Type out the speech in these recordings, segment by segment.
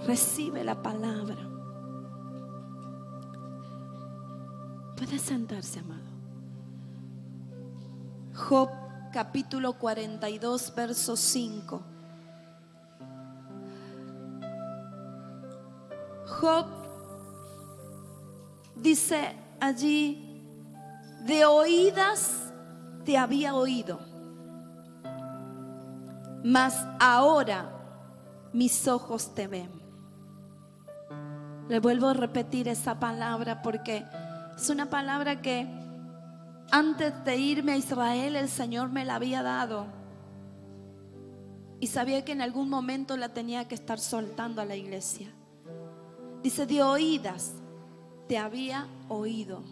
Recibe la palabra. Puede sentarse, amado. Job capítulo 42, verso 5. Job dice allí: de oídas te había oído, mas ahora mis ojos te ven. Le vuelvo a repetir esa palabra porque es una palabra que antes de irme a Israel el Señor me la había dado y sabía que en algún momento la tenía que estar soltando a la iglesia. Dice: de oídas te había oído,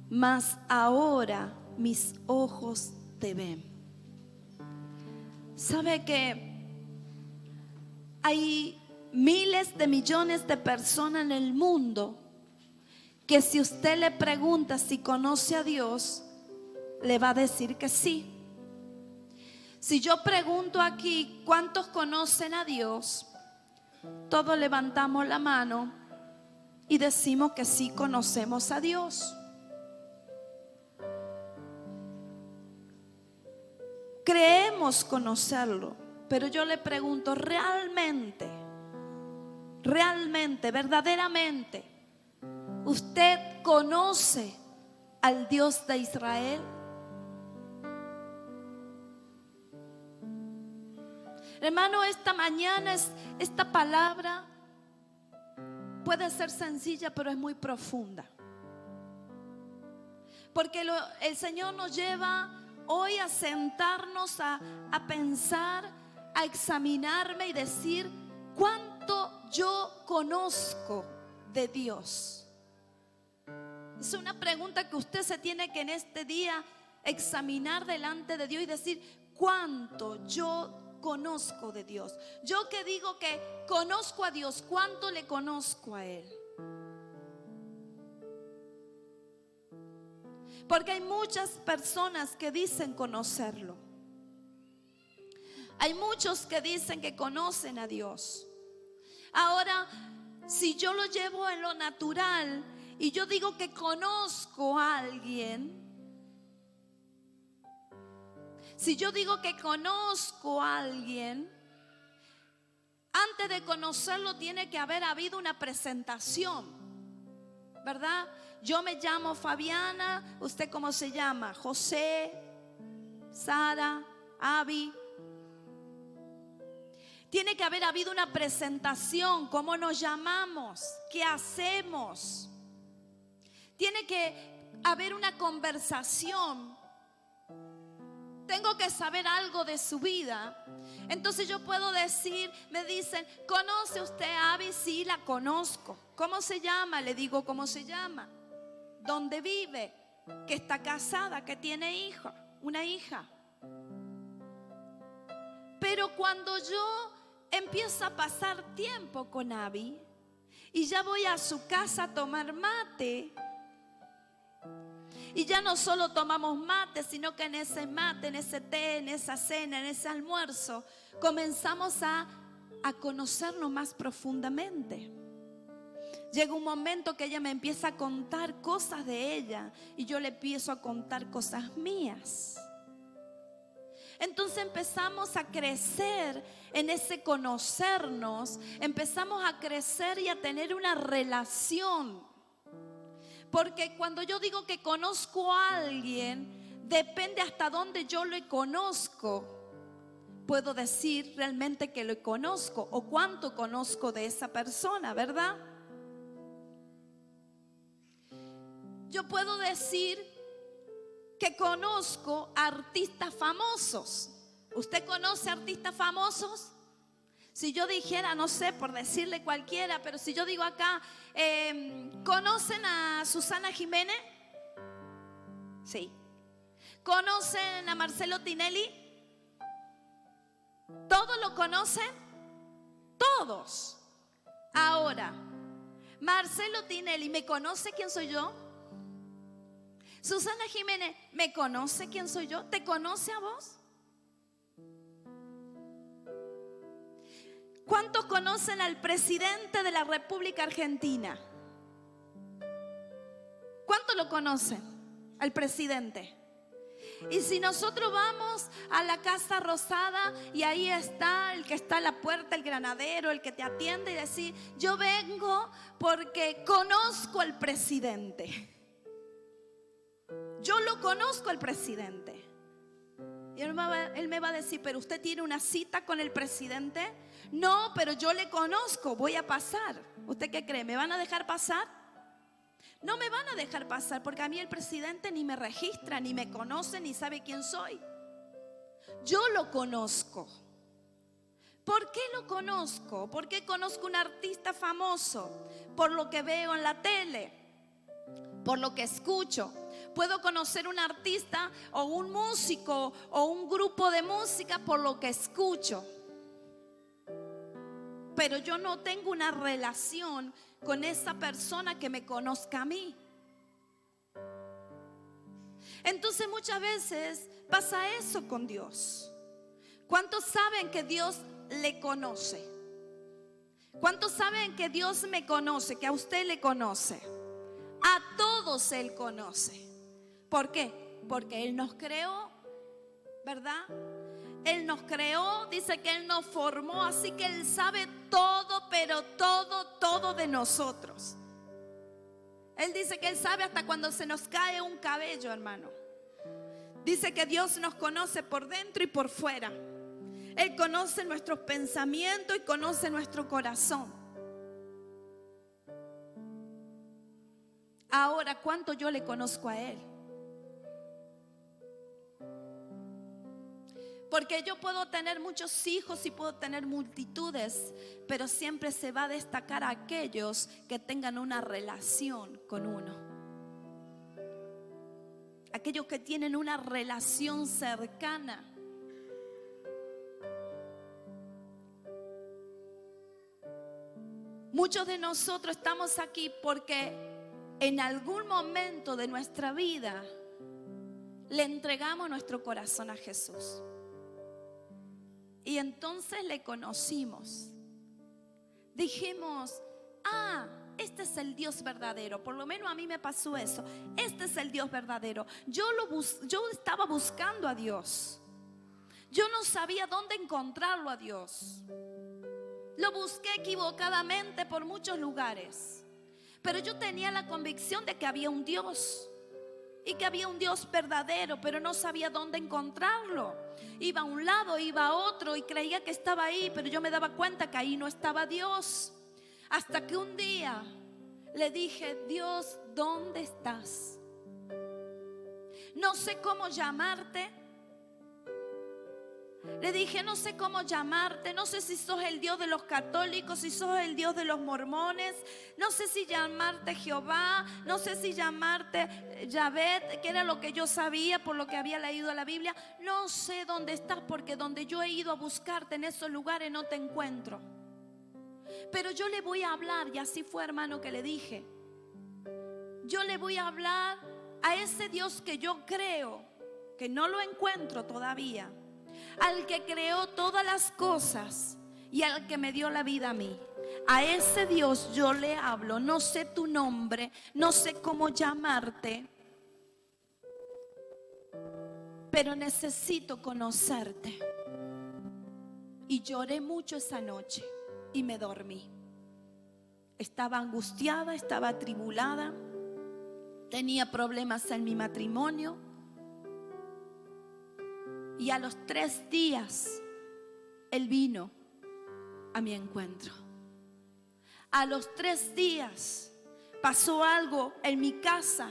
mas ahora mis ojos te ven. ¿Sabe que hay miles de millones de personas en el mundo que si usted le pregunta si conoce a Dios, le va a decir que sí? Si yo pregunto aquí cuántos conocen a Dios, todos levantamos la mano y decimos que sí conocemos a Dios. Creemos conocerlo, pero yo le pregunto: realmente, verdaderamente, ¿usted conoce al Dios de Israel? Hermano, esta mañana esta palabra puede ser sencilla, pero es muy profunda. Porque el Señor nos lleva hoy a sentarnos, a pensar, a examinarme y decir: ¿cuánto yo conozco de Dios? Es una pregunta que usted se tiene que en este día examinar delante de Dios y decir: ¿cuánto yo conozco de Dios? Yo que digo que conozco a Dios, ¿cuánto le conozco a Él? Porque hay muchas personas que dicen conocerlo. Hay muchos que dicen que conocen a Dios. Ahora, si yo lo llevo en lo natural y yo digo que conozco a alguien, si yo digo que conozco a alguien, antes de conocerlo tiene que haber habido una presentación, ¿verdad? Yo me llamo Fabiana, ¿usted cómo se llama? José, Sara, Abby. Tiene que haber habido una presentación, cómo nos llamamos, qué hacemos. Tiene que haber una conversación. Tengo que saber algo de su vida. Entonces yo puedo decir, me dicen: ¿conoce usted a Abby? Sí, la conozco. ¿Cómo se llama? Le digo cómo se llama. ¿Dónde vive? Que está casada, que tiene una hija. Pero cuando yo empiezo a pasar tiempo con Abby y ya voy a su casa a tomar mate, y ya no solo tomamos mate, sino que en ese mate, en ese té, en esa cena, en ese almuerzo, comenzamos a conocernos más profundamente. Llega un momento que ella me empieza a contar cosas de ella y yo le empiezo a contar cosas mías. Entonces empezamos a crecer en ese conocernos, empezamos a crecer y a tener una relación. Porque cuando yo digo que conozco a alguien, depende hasta dónde yo le conozco. Puedo decir realmente que lo conozco o cuánto conozco de esa persona, ¿verdad? Yo puedo decir que conozco a artistas famosos. ¿Usted conoce a artistas famosos? Si yo dijera, no sé, por decirle cualquiera, pero si yo digo acá, ¿conocen a Susana Jiménez? Sí. ¿Conocen a Marcelo Tinelli? ¿Todos lo conocen? Todos. Ahora, Marcelo Tinelli, ¿me conoce quién soy yo? Susana Jiménez, ¿me conoce quién soy yo? ¿Te conoce a vos? ¿Cuántos conocen al presidente de la República Argentina? ¿Cuántos lo conocen? Al presidente. Y si nosotros vamos a la Casa Rosada y ahí está el que está a la puerta, el granadero, el que te atiende, y decir: yo vengo porque conozco al presidente. Yo lo conozco al presidente. Y él me va a decir: ¿pero usted tiene una cita con el presidente? No, pero yo le conozco, voy a pasar. ¿Usted qué cree? ¿Me van a dejar pasar? No me van a dejar pasar, porque a mí el presidente ni me registra, ni me conoce, ni sabe quién soy. Yo lo conozco. ¿Por qué lo conozco? ¿Por qué conozco un artista famoso? Por lo que veo en la tele, por lo que escucho. Puedo conocer un artista o un músico o un grupo de música por lo que escucho. Pero yo no tengo una relación con esa persona que me conozca a mí. Entonces muchas veces pasa eso con Dios. ¿Cuántos saben que Dios le conoce? ¿Cuántos saben que Dios me conoce, que a usted le conoce? A todos Él conoce. ¿Por qué? Porque Él nos creó, ¿verdad? Él nos creó, dice que Él nos formó, así que Él sabe todo, pero todo de nosotros. Él dice que Él sabe hasta cuando se nos cae un cabello, hermano. Dice que Dios nos conoce por dentro y por fuera. Él conoce nuestros pensamientos y conoce nuestro corazón. Ahora, ¿cuánto yo le conozco a Él? Porque yo puedo tener muchos hijos y puedo tener multitudes, pero siempre se va a destacar a aquellos que tengan una relación con uno. Aquellos que tienen una relación cercana. Muchos de nosotros estamos aquí porque en algún momento de nuestra vida le entregamos nuestro corazón a Jesús. Y entonces le conocimos. Dijimos: este es el Dios verdadero. Por lo menos a mí me pasó eso. Este es el Dios verdadero. Yo estaba buscando a Dios. Yo no sabía dónde encontrarlo a Dios. Lo busqué equivocadamente por muchos lugares. Pero yo tenía la convicción de que había un Dios. Y que había un Dios verdadero, pero no sabía dónde encontrarlo. Iba a un lado, iba a otro y creía que estaba ahí, pero yo me daba cuenta que ahí no estaba Dios. Hasta que un día le dije: Dios, ¿dónde estás? No sé cómo llamarte. Le dije: no sé cómo llamarte, no sé si sos el Dios de los católicos, si sos el Dios de los mormones, no sé si llamarte Jehová, no sé si llamarte Yahvé, que era lo que yo sabía por lo que había leído la Biblia. No sé dónde estás, porque donde yo he ido a buscarte en esos lugares no te encuentro. Pero yo le voy a hablar, y así fue, hermano, que le dije: yo le voy a hablar a ese Dios que yo creo, que no lo encuentro todavía, al que creó todas las cosas y al que me dio la vida a mí. A ese Dios yo le hablo. No sé tu nombre, no sé cómo llamarte, pero necesito conocerte. Y lloré mucho esa noche y me dormí. Estaba angustiada, estaba atribulada, tenía problemas en mi matrimonio. Y a los 3 días Él vino a mi encuentro. A los 3 días pasó algo en mi casa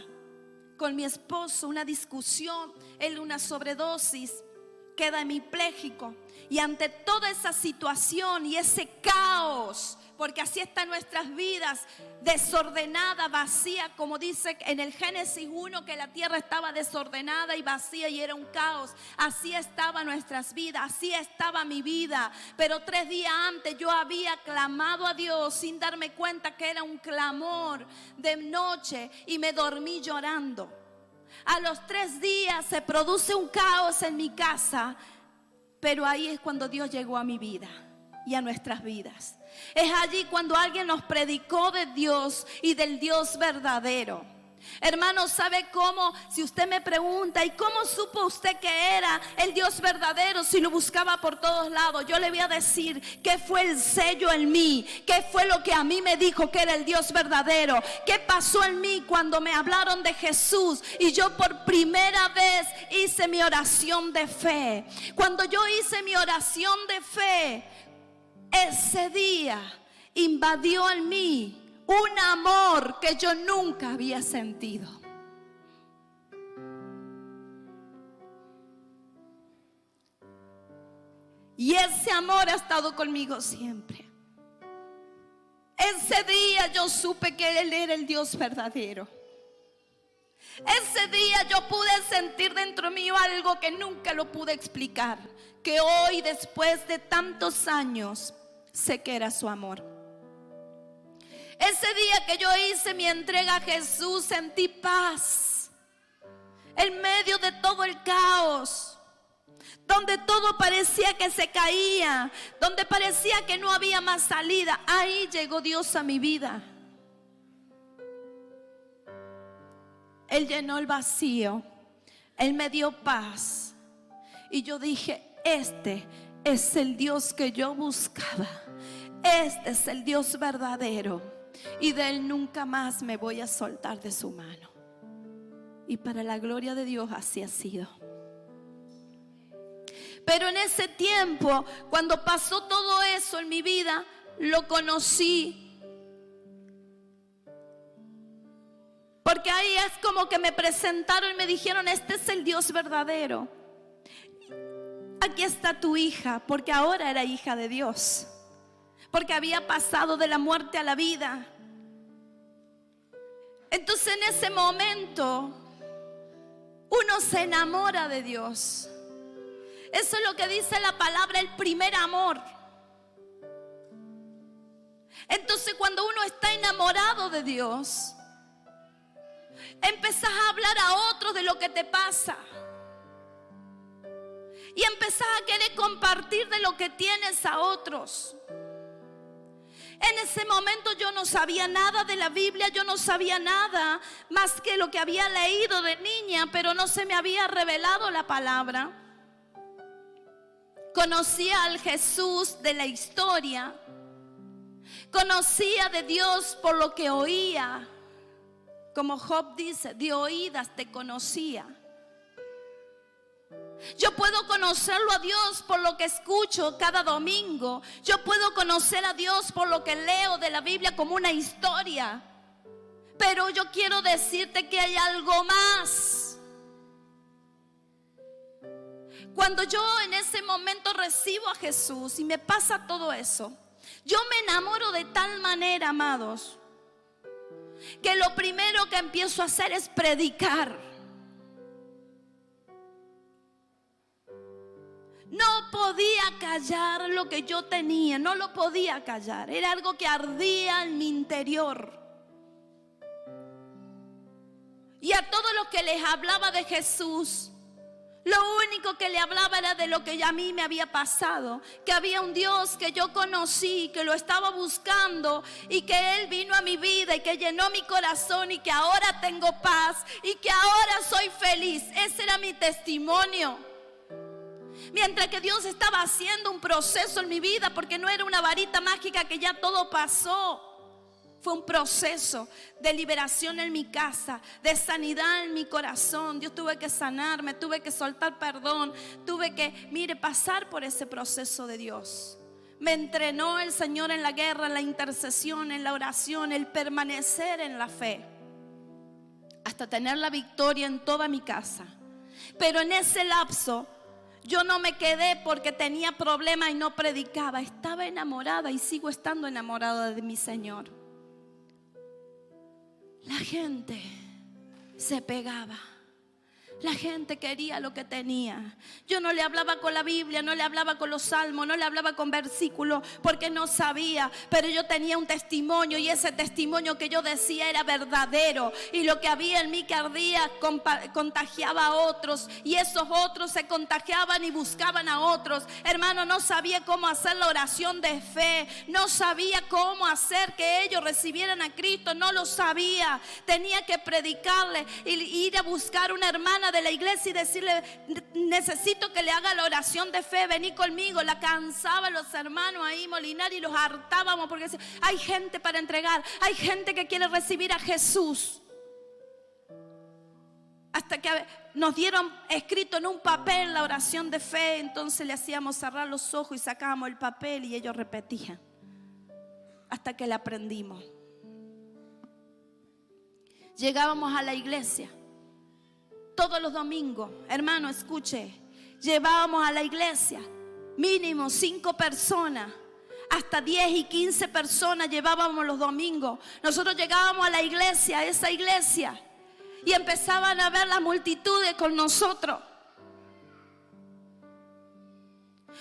con mi esposo, una discusión, él una sobredosis, queda hemipléjico. Y ante toda esa situación y ese caos, porque así están nuestras vidas, desordenada, vacía, como dice en el Génesis 1, que la tierra estaba desordenada y vacía y era un caos. Así estaban nuestras vidas, así estaba mi vida. Pero 3 días antes yo había clamado a Dios sin darme cuenta que era un clamor de noche, y me dormí llorando. A los 3 días se produce un caos en mi casa, pero ahí es cuando Dios llegó a mi vida. y a nuestras vidas. Es allí cuando alguien nos predicó de Dios y del Dios verdadero. Hermano, ¿sabe cómo? Si usted me pregunta, ¿y cómo supo usted que era el Dios verdadero si lo buscaba por todos lados? Yo le voy a decir qué fue el sello en mí, qué fue lo que a mí me dijo que era el Dios verdadero, qué pasó en mí cuando me hablaron de Jesús y yo por primera vez hice mi oración de fe. Cuando yo hice mi oración de fe, ese día invadió en mí un amor que yo nunca había sentido. Y ese amor ha estado conmigo siempre. Ese día yo supe que Él era el Dios verdadero. Ese día yo pude sentir dentro mío algo que nunca lo pude explicar, que hoy, después de tantos años, sé que era su amor. Ese día que yo hice mi entrega a Jesús, sentí paz en medio de todo el caos, donde todo parecía que se caía, donde parecía que no había más salida. Ahí llegó Dios a mi vida. Él llenó el vacío, Él me dio paz. Y yo dije, este es el Dios que yo buscaba. Este es el Dios verdadero. Y de Él nunca más me voy a soltar de su mano. Y para la gloria de Dios así ha sido. Pero en ese tiempo, cuando pasó todo eso en mi vida, lo conocí. Porque ahí es como que me presentaron y me dijeron, este es el Dios verdadero. Aquí está tu hija, porque ahora era hija de Dios. Porque había pasado de la muerte a la vida. Entonces en ese momento uno se enamora de Dios. Eso es lo que dice la palabra, el primer amor. Entonces cuando uno está enamorado de Dios, empezás a hablar a otros de lo que te pasa. Y empezás a querer compartir de lo que tienes a otros. En ese momento yo no sabía nada de la Biblia, yo no sabía nada más que lo que había leído de niña, pero no se me había revelado la palabra. Conocía al Jesús de la historia, conocía de Dios por lo que oía, como Job dice, de oídas te conocía. Yo puedo conocerlo a Dios por lo que escucho cada domingo. Yo puedo conocer a Dios por lo que leo de la Biblia como una historia. Pero yo quiero decirte que hay algo más. Cuando yo en ese momento recibo a Jesús y me pasa todo eso, yo me enamoro de tal manera, amados, que lo primero que empiezo a hacer es predicar. No podía callar lo que yo tenía, no lo podía callar. Era algo que ardía en mi interior. Y a todos los que les hablaba de Jesús, lo único que le hablaba era de lo que ya a mí me había pasado. Que había un Dios que yo conocí, que lo estaba buscando y que Él vino a mi vida y que llenó mi corazón y que ahora tengo paz y que ahora soy feliz. Ese era mi testimonio. Mientras que Dios estaba haciendo un proceso en mi vida, porque no era una varita mágica que ya todo pasó. Fue un proceso de liberación en mi casa, de sanidad en mi corazón. Dios tuve que sanarme, tuve que soltar perdón, tuve que, pasar por ese proceso de Dios. Me entrenó el Señor en la guerra, en la intercesión, en la oración, el permanecer en la fe, hasta tener la victoria en toda mi casa. Pero en ese lapso yo no me quedé porque tenía problemas y no predicaba. Estaba enamorada y sigo estando enamorada de mi Señor. La gente se pegaba. La gente quería lo que tenía. Yo no le hablaba con la Biblia, no le hablaba con los salmos, no le hablaba con versículos, porque no sabía. Pero yo tenía un testimonio, y ese testimonio que yo decía era verdadero. Y lo que había en mí que ardía contagiaba a otros, y esos otros se contagiaban y buscaban a otros. Hermano, no sabía cómo hacer la oración de fe, no sabía cómo hacer que ellos recibieran a Cristo, no lo sabía. Tenía que predicarle y ir a buscar una hermana de la iglesia y decirle: necesito que le haga la oración de fe, vení conmigo. La cansaban los hermanos ahí molinar y los hartábamos, porque hay gente para entregar, hay gente que quiere recibir a Jesús. Hasta que nos dieron escrito en un papel la oración de fe. Entonces le hacíamos cerrar los ojos y sacábamos el papel y ellos repetían hasta que la aprendimos. Llegábamos a la iglesia todos los domingos. Hermano, escuche, llevábamos a la iglesia mínimo 5 personas, hasta 10 y 15 personas llevábamos los domingos. Nosotros llegábamos a la iglesia, a esa iglesia, y empezaban a ver las multitudes con nosotros.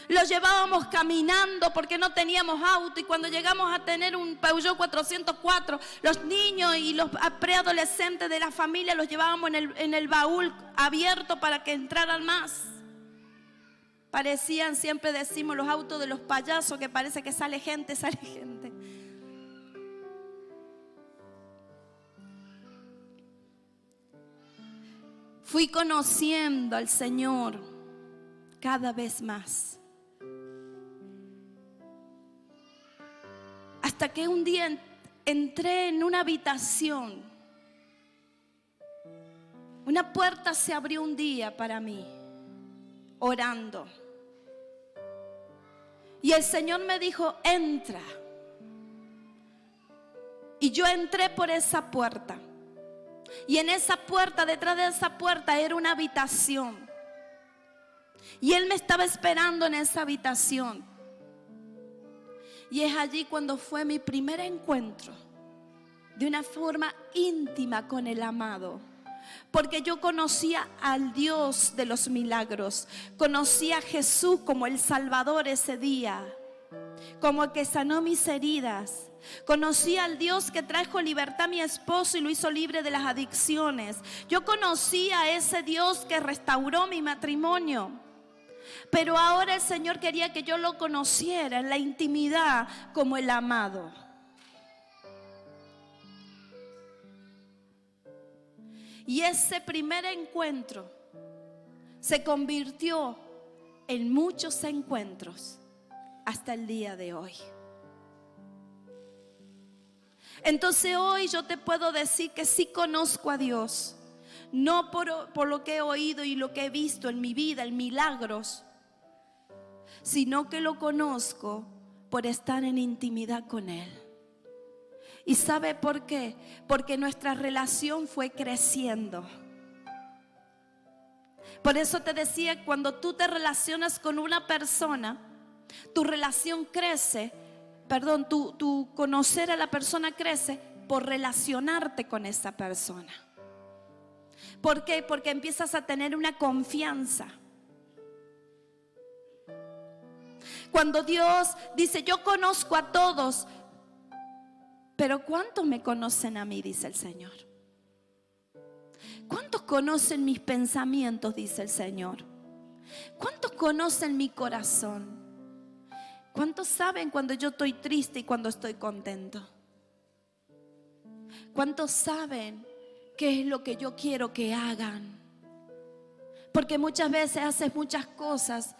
Los llevábamos caminando porque no teníamos auto, y cuando llegamos a tener un Peugeot 404, los niños y los preadolescentes de la familia los llevábamos en el baúl abierto para que entraran más. Parecían, siempre decimos, los autos de los payasos, que parece que sale gente, sale gente. Fui conociendo al Señor cada vez más. Hasta que un día entré en una habitación. Una puerta se abrió un día para mí, orando. Y el Señor me dijo: entra. Y yo entré por esa puerta. Y en esa puerta, detrás de esa puerta, era una habitación. Y Él me estaba esperando en esa habitación. Y es allí cuando fue mi primer encuentro de una forma íntima con el amado. Porque yo conocía al Dios de los milagros. Conocía a Jesús como el Salvador ese día, como el que sanó mis heridas. Conocí al Dios que trajo libertad a mi esposo y lo hizo libre de las adicciones. Yo conocí a ese Dios que restauró mi matrimonio. Pero ahora el Señor quería que yo lo conociera en la intimidad como el amado. Y ese primer encuentro se convirtió en muchos encuentros hasta el día de hoy. Entonces hoy yo te puedo decir que sí conozco a Dios, no por lo que he oído y lo que he visto en mi vida, en milagros, sino que lo conozco por estar en intimidad con Él. ¿Y sabe por qué? Porque nuestra relación fue creciendo. Por eso te decía, cuando tú te relacionas con una persona, tu relación crece, tu conocer a la persona crece por relacionarte con esa persona. ¿Por qué? Porque empiezas a tener una confianza. Cuando Dios dice: yo conozco a todos, pero ¿cuántos me conocen a mí?, dice el Señor. ¿Cuántos conocen mis pensamientos?, dice el Señor. ¿Cuántos conocen mi corazón? ¿Cuántos saben cuando yo estoy triste y cuando estoy contento? ¿Cuántos saben qué es lo que yo quiero que hagan? Porque muchas veces haces muchas cosas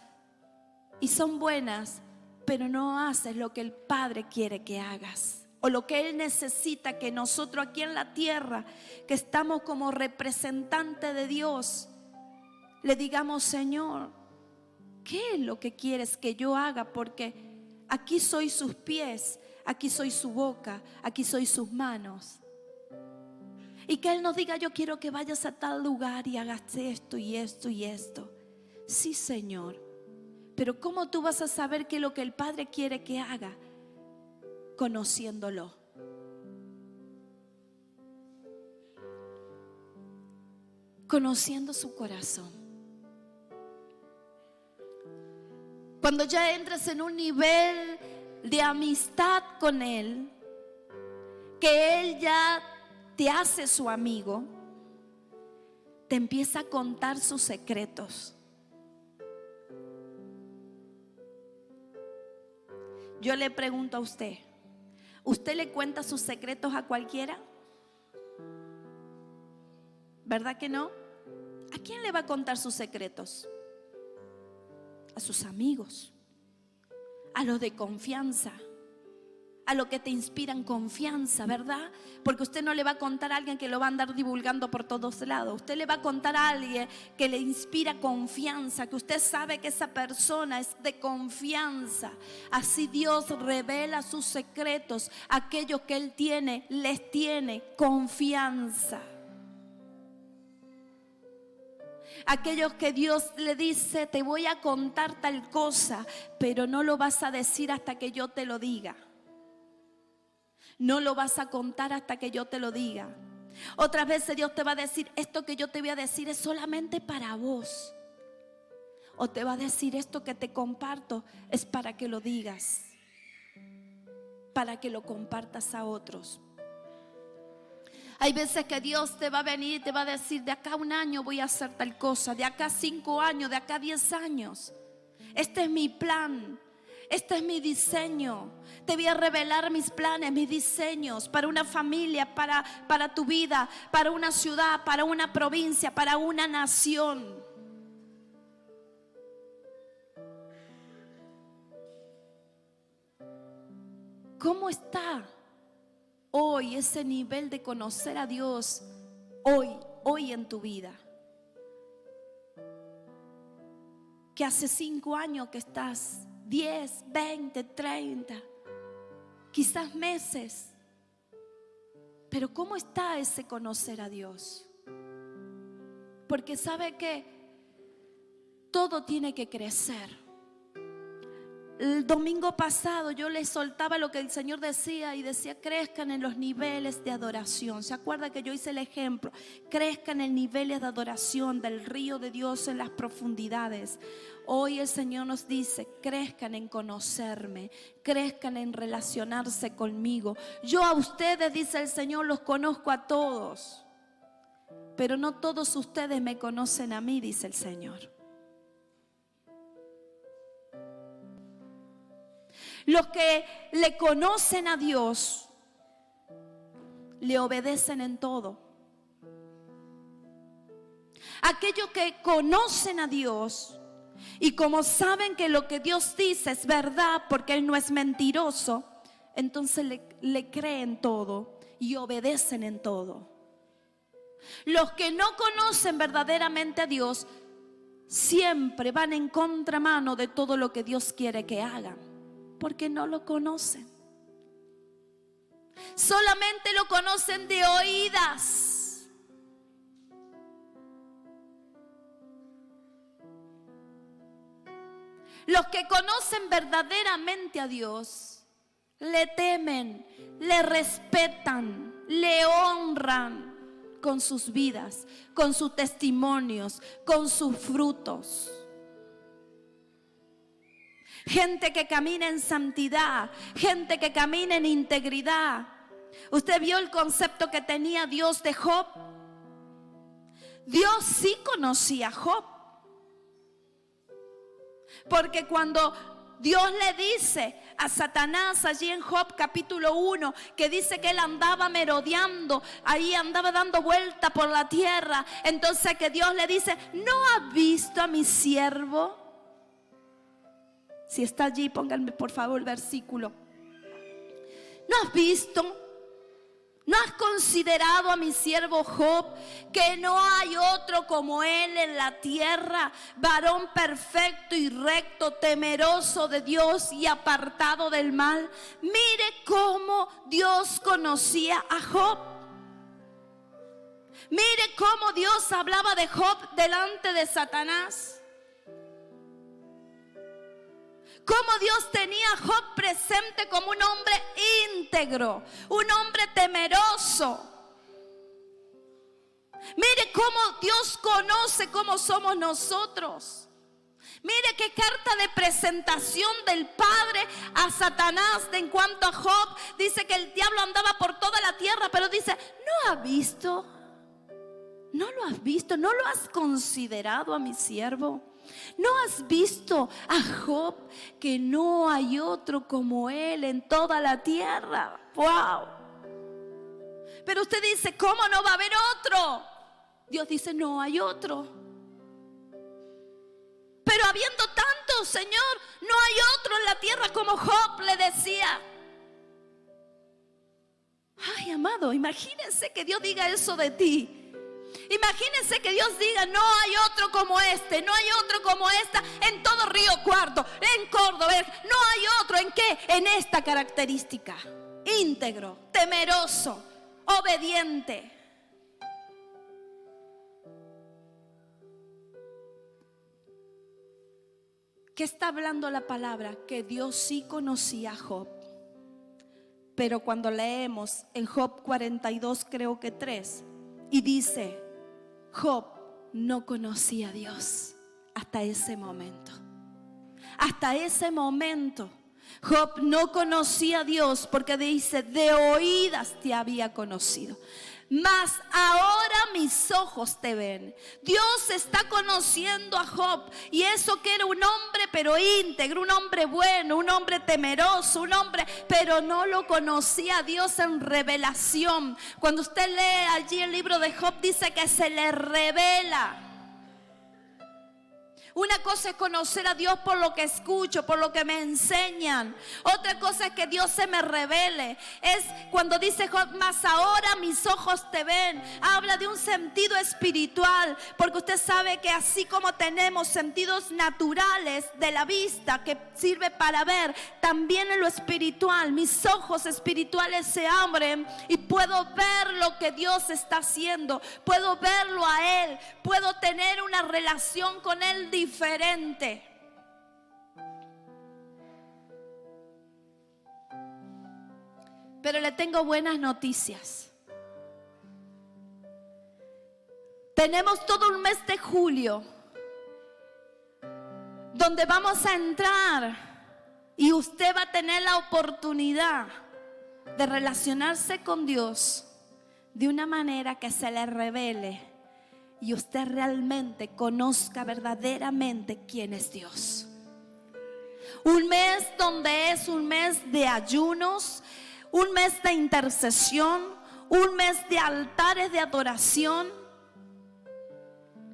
y son buenas, pero no haces lo que el Padre quiere que hagas, o lo que Él necesita que nosotros aquí en la tierra, que estamos como representantes de Dios, le digamos: Señor, ¿qué es lo que quieres que yo haga? Porque aquí soy sus pies, aquí soy su boca, aquí soy sus manos. Y que Él nos diga: yo quiero que vayas a tal lugar y hagas esto y esto y esto. Sí, Señor. Pero ¿cómo tú vas a saber qué es lo que el Padre quiere que haga? Conociéndolo. conociendo su corazón. Cuando ya entres en un nivel de amistad con Él, que Él ya te hace su amigo, te empieza a contar sus secretos. Yo le pregunto a usted, ¿usted le cuenta sus secretos a cualquiera? ¿Verdad que no? ¿A quién le va a contar sus secretos? A sus amigos, a los de confianza, a los que te inspiran confianza, ¿verdad? Porque usted no le va a contar a alguien que lo va a andar divulgando por todos lados. Usted le va a contar a alguien que le inspira confianza, que usted sabe que esa persona es de confianza. Así Dios revela sus secretos. Aquellos que Él tiene, les tiene confianza. Aquellos que Dios le dice, te voy a contar tal cosa, pero no lo vas a decir hasta que yo te lo diga. No lo vas a contar hasta que yo te lo diga. Otras veces Dios te va a decir, esto que yo te voy a decir es solamente para vos. O te va a decir, esto que te comparto es para que lo digas, para que lo compartas a otros. Hay veces que Dios te va a venir y te va a decir, de acá a 1 año voy a hacer tal cosa, de acá a 5 años, de acá a 10 años. Este es mi plan, este es mi diseño. Te voy a revelar mis planes, mis diseños para una familia, para tu vida, para una ciudad, para una provincia, para una nación. ¿Cómo está hoy ese nivel de conocer a Dios hoy en tu vida? Que hace 5 años que estás, 10, 20, 30, quizás meses. Pero ¿cómo está ese conocer a Dios? Porque sabe que todo tiene que crecer. El domingo pasado yo les soltaba lo que el Señor decía y decía, crezcan en los niveles de adoración. ¿Se acuerda que yo hice el ejemplo? Crezcan en niveles de adoración del río de Dios en las profundidades. Hoy el Señor nos dice, crezcan en conocerme, crezcan en relacionarse conmigo. Yo a ustedes, dice el Señor, los conozco a todos, pero no todos ustedes me conocen a mí, dice el Señor. Los que le conocen a Dios, le obedecen en todo. Aquellos que conocen a Dios y como saben que lo que Dios dice es verdad porque Él no es mentiroso, entonces le creen todo y obedecen en todo. Los que no conocen verdaderamente a Dios siempre van en contramano de todo lo que Dios quiere que hagan. Porque no lo conocen. Solamente lo conocen de oídas. Los que conocen verdaderamente a Dios, le temen, le respetan, le honran con sus vidas, con sus testimonios, con sus frutos. Gente que camina en santidad, gente que camina en integridad. ¿Usted vio el concepto que tenía Dios de Job? Dios sí conocía a Job. Porque cuando Dios le dice a Satanás allí en Job capítulo 1, que dice que él andaba merodeando, ahí andaba dando vuelta por la tierra. Entonces que Dios le dice, ¿no has visto a mi siervo? Si está allí, pónganme por favor el versículo. ¿No has visto? ¿No has considerado a mi siervo Job, que no hay otro como él en la tierra, varón perfecto y recto, temeroso de Dios y apartado del mal? Mire cómo Dios conocía a Job. Mire cómo Dios hablaba de Job delante de Satanás. Cómo Dios tenía a Job presente como un hombre íntegro, un hombre temeroso. Mire cómo Dios conoce cómo somos nosotros. Mire qué carta de presentación del Padre a Satanás en cuanto a Job. Dice que el diablo andaba por toda la tierra, pero dice, ¿no has visto? ¿No lo has visto? ¿No lo has considerado a mi siervo? ¿No has visto a Job, que no hay otro como él en toda la tierra? ¡Wow! Pero usted dice, ¿cómo no va a haber otro? Dios dice, no hay otro. Pero habiendo tanto, Señor, no hay otro en la tierra como Job le decía. Ay, amado, imagínense que Dios diga eso de ti. Imagínense que Dios diga, no hay otro como este, no hay otro como esta en todo Río Cuarto, en Córdoba. No hay otro, ¿en qué? En esta característica: íntegro, temeroso, obediente. ¿Qué está hablando la palabra? Que Dios sí conocía a Job. Pero cuando leemos en Job 42, creo que 3, y dice, Job no conocía a Dios hasta ese momento. Hasta ese momento Job no conocía a Dios, porque dice, de oídas te había conocido, mas ahora mis ojos te ven. Dios está conociendo a Job, y eso que era un hombre pero íntegro, un hombre bueno, un hombre temeroso, un hombre, pero no lo conocía a Dios en revelación. Cuando usted lee allí el libro de Job, dice que se le revela. Una cosa es conocer a Dios por lo que escucho, por lo que me enseñan. Otra cosa es que Dios se me revele. Es cuando dice Job, mas ahora mis ojos te ven. Habla de un sentido espiritual, porque usted sabe que así como tenemos sentidos naturales de la vista que sirve para ver, también en lo espiritual, mis ojos espirituales se abren y puedo ver lo que Dios está haciendo. Puedo verlo a Él, puedo tener una relación con Él diferente. Pero le tengo buenas noticias. Tenemos todo un mes de julio donde vamos a entrar y usted va a tener la oportunidad de relacionarse con Dios de una manera que se le revele y usted realmente conozca verdaderamente quién es Dios. Un mes donde es un mes de ayunos, un mes de intercesión, un mes de altares de adoración,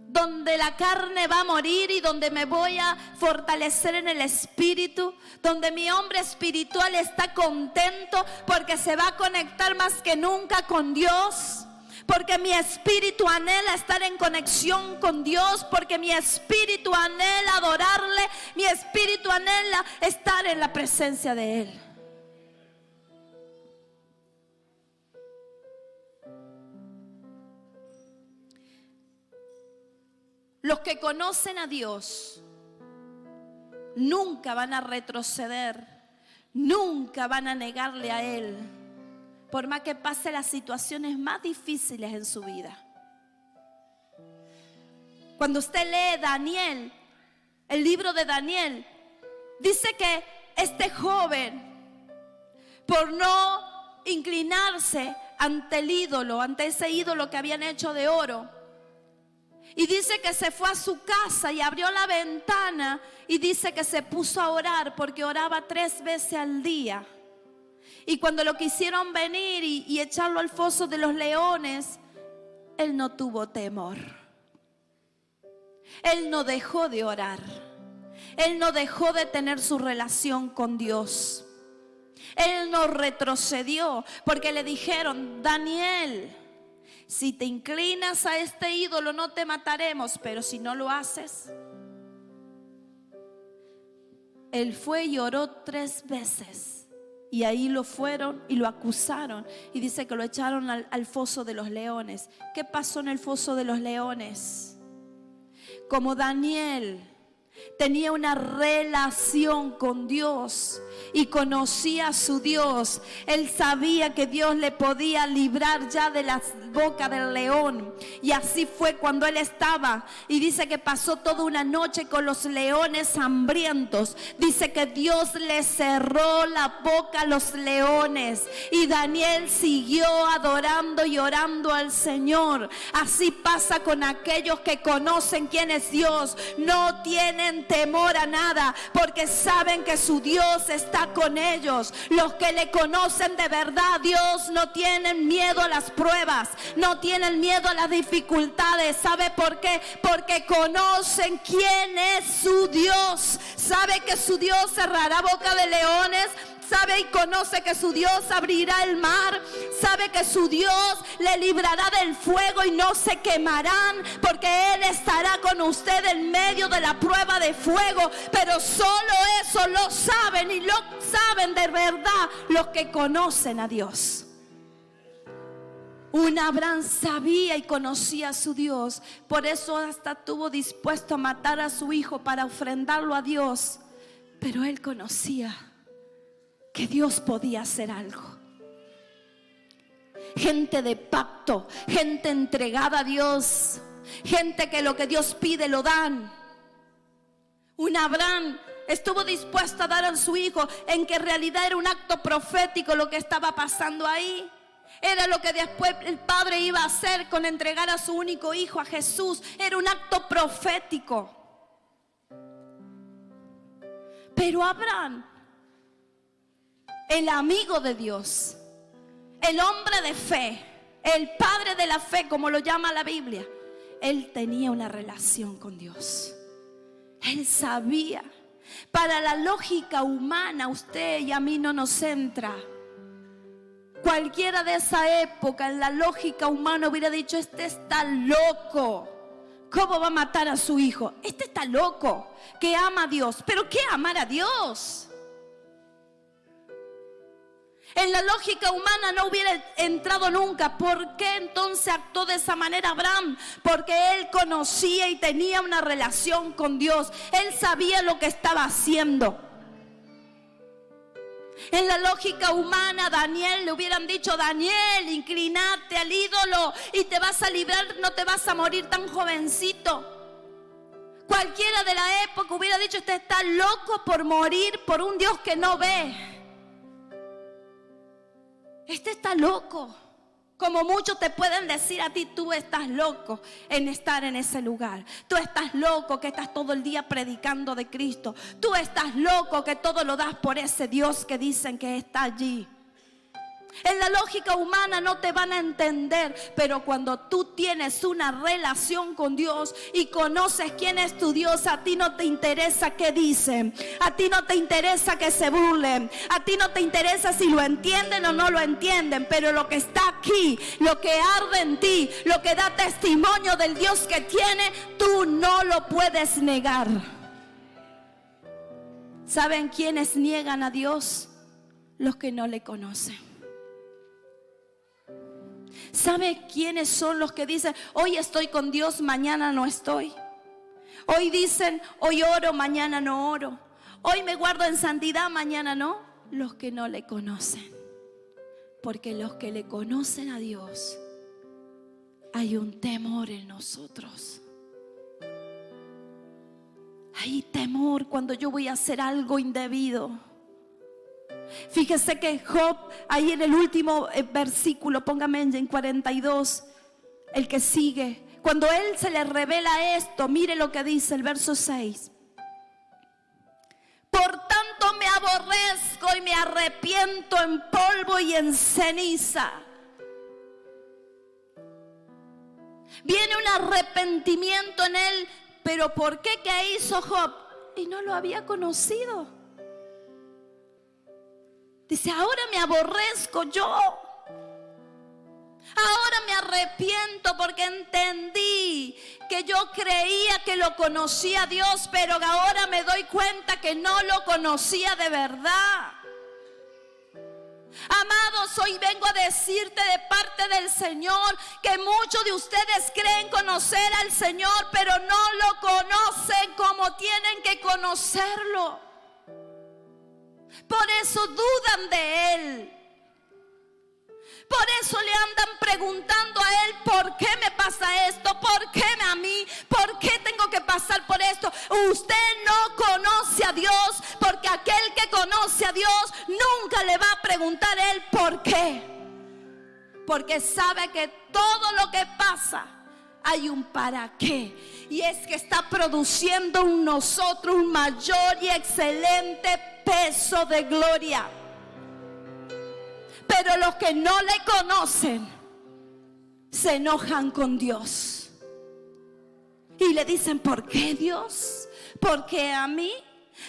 donde la carne va a morir y donde me voy a fortalecer en el espíritu, donde mi hombre espiritual está contento porque se va a conectar más que nunca con Dios. Porque mi espíritu anhela estar en conexión con Dios, porque mi espíritu anhela adorarle, mi espíritu anhela estar en la presencia de Él. Los que conocen a Dios nunca van a retroceder, nunca van a negarle a Él, por más que pase las situaciones más difíciles en su vida. Cuando usted lee Daniel, el libro de Daniel, dice que este joven, por no inclinarse ante el ídolo, ante ese ídolo que habían hecho de oro, y dice que se fue a su casa y abrió la ventana y dice que se puso a orar, porque oraba 3 veces al día. Y cuando lo quisieron venir y echarlo al foso de los leones, él no tuvo temor. Él no dejó de orar. Él no dejó de tener su relación con Dios. Él no retrocedió, porque le dijeron, Daniel, si te inclinas a este ídolo no te mataremos, pero si no lo haces. Él fue y oró 3 veces. Y ahí lo fueron y lo acusaron. Y dice que lo echaron al foso de los leones. ¿Qué pasó en el foso de los leones? Como Daniel Tenía una relación con Dios y conocía a su Dios. Él sabía que Dios le podía librar ya de la boca del león. Y así fue cuando él estaba. Y dice que pasó toda una noche con los leones hambrientos. Dice que Dios le cerró la boca a los leones. Y Daniel siguió adorando y orando al Señor. Así pasa con aquellos que conocen quién es Dios. No tienen temor a nada, porque saben que su Dios está con ellos. Los que le conocen de verdad, Dios, no tienen miedo a las pruebas, no tienen miedo a las dificultades. ¿Sabe por qué? Porque conocen quién es su Dios. Sabe que su Dios cerrará boca de leones. Sabe y conoce que su Dios abrirá el mar. Sabe que su Dios le librará del fuego y no se quemarán, porque Él estará con usted en medio de la prueba de fuego. Pero solo eso lo saben, y lo saben de verdad los que conocen a Dios. Un Abraham sabía y conocía a su Dios. Por eso hasta estuvo dispuesto a matar a su hijo para ofrendarlo a Dios. Pero él conocía que Dios podía hacer algo. Gente de pacto, gente entregada a Dios, gente que lo que Dios pide lo dan. Un Abraham estuvo dispuesto a dar a su hijo, en que en realidad era un acto profético lo que estaba pasando ahí. Era lo que después el padre iba a hacer con entregar a su único hijo, a Jesús. Era un acto profético. Pero Abraham, el amigo de Dios, el hombre de fe, el padre de la fe, como lo llama la Biblia, él tenía una relación con Dios. Él sabía. Para la lógica humana, usted y a mí no nos entra. Cualquiera de esa época, en la lógica humana, hubiera dicho: este está loco. ¿Cómo va a matar a su hijo? Este está loco, que ama a Dios. ¿Pero qué amar a Dios? En la lógica humana no hubiera entrado nunca. ¿Por qué entonces actuó de esa manera Abraham? Porque él conocía y tenía una relación con Dios. Él sabía lo que estaba haciendo. En la lógica humana, Daniel le hubieran dicho: Daniel, inclinate al ídolo y te vas a librar, no te vas a morir tan jovencito. Cualquiera de la época hubiera dicho: usted está loco por morir por un Dios que no ve. Este está loco. Como muchos te pueden decir a ti: tú estás loco en estar en ese lugar. Tú estás loco que estás todo el día predicando de Cristo. Tú estás loco que todo lo das por ese Dios que dicen que está allí. En la lógica humana no te van a entender, pero cuando tú tienes una relación con Dios y conoces quién es tu Dios, a ti no te interesa qué dicen, a ti no te interesa que se burlen, a ti no te interesa si lo entienden o no lo entienden, pero lo que está aquí, lo que arde en ti, lo que da testimonio del Dios que tiene, tú no lo puedes negar. ¿Saben quiénes niegan a Dios? Los que no le conocen. ¿Sabe quiénes son los que dicen: hoy estoy con Dios, mañana no estoy? Hoy dicen: hoy oro, mañana no oro. Hoy me guardo en santidad, mañana no. Los que no le conocen. Porque los que le conocen a Dios, hay un temor en nosotros. Hay temor cuando yo voy a hacer algo indebido. Fíjese que Job, ahí en el último versículo, póngame en 42, el que sigue, cuando él se le revela esto, mire lo que dice el verso 6. Por tanto me aborrezco y me arrepiento en polvo y en ceniza. Viene un arrepentimiento en él. ¿Pero por qué? ¿Qué hizo Job? Y no lo había conocido. Dice: ahora me aborrezco yo. Ahora me arrepiento porque entendí que yo creía que lo conocía a Dios, pero ahora me doy cuenta que no lo conocía de verdad. Amados, hoy vengo a decirte de parte del Señor que muchos de ustedes creen conocer al Señor, pero no lo conocen como tienen que conocerlo. Por eso dudan de Él. Por eso le andan preguntando a Él: ¿por qué me pasa esto? ¿Por qué a mí? ¿Por qué tengo que pasar por esto? Usted no conoce a Dios, porque aquel que conoce a Dios nunca le va a preguntar a Él por qué. Porque sabe que todo lo que pasa hay un para qué. Y es que está produciendo en nosotros un mayor y excelente peso de gloria. Pero los que no le conocen se enojan con Dios y le dicen: ¿por qué, Dios? ¿Por qué a mí?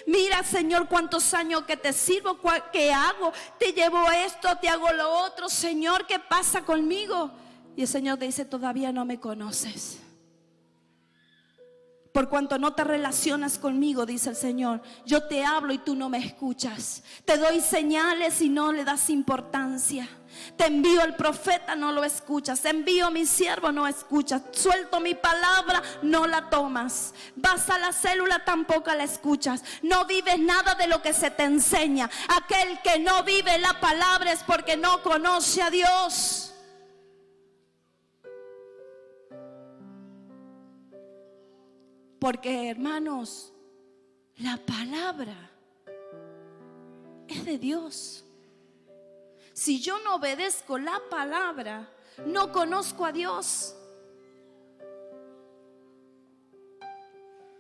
Mira, Señor, cuántos años que te sirvo, ¿qué hago? Te llevo esto, te hago lo otro. Señor, ¿qué pasa conmigo? Y el Señor te dice: todavía no me conoces. Por cuanto no te relacionas conmigo, dice el Señor, yo te hablo y tú no me escuchas. Te doy señales y no le das importancia. Te envío el profeta, no lo escuchas. Te envío a mi siervo, no escuchas. Suelto mi palabra, no la tomas. Vas a la célula, tampoco la escuchas. No vives nada de lo que se te enseña. Aquel que no vive la palabra es porque no conoce a Dios. Porque, hermanos, la palabra es de Dios. Si yo no obedezco la palabra, no conozco a Dios.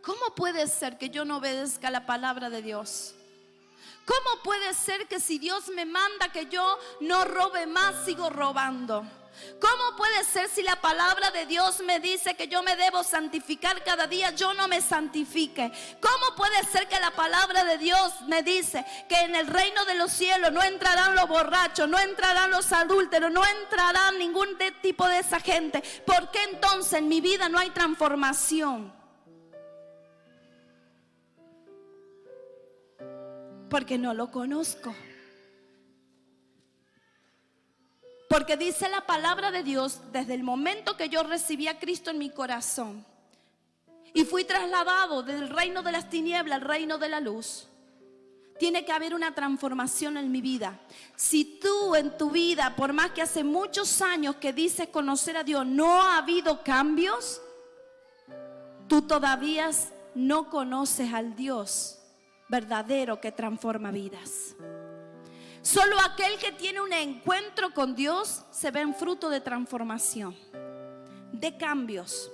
¿Cómo puede ser que yo no obedezca la palabra de Dios? ¿Cómo puede ser que si Dios me manda que yo no robe más, sigo robando? ¿Cómo puede ser si la palabra de Dios me dice que yo me debo santificar cada día, yo no me santifique? ¿Cómo puede ser que la palabra de Dios me dice que en el reino de los cielos no entrarán los borrachos, no entrarán los adúlteros, no entrarán ningún tipo de esa gente? ¿Por qué entonces en mi vida no hay transformación? Porque no lo conozco. Porque dice la palabra de Dios, desde el momento que yo recibí a Cristo en mi corazón y fui trasladado del reino de las tinieblas al reino de la luz, tiene que haber una transformación en mi vida. Si tú en tu vida, por más que hace muchos años que dices conocer a Dios, no ha habido cambios, tú todavía no conoces al Dios verdadero que transforma vidas. Solo aquel que tiene un encuentro con Dios se ve en fruto de transformación, de cambios.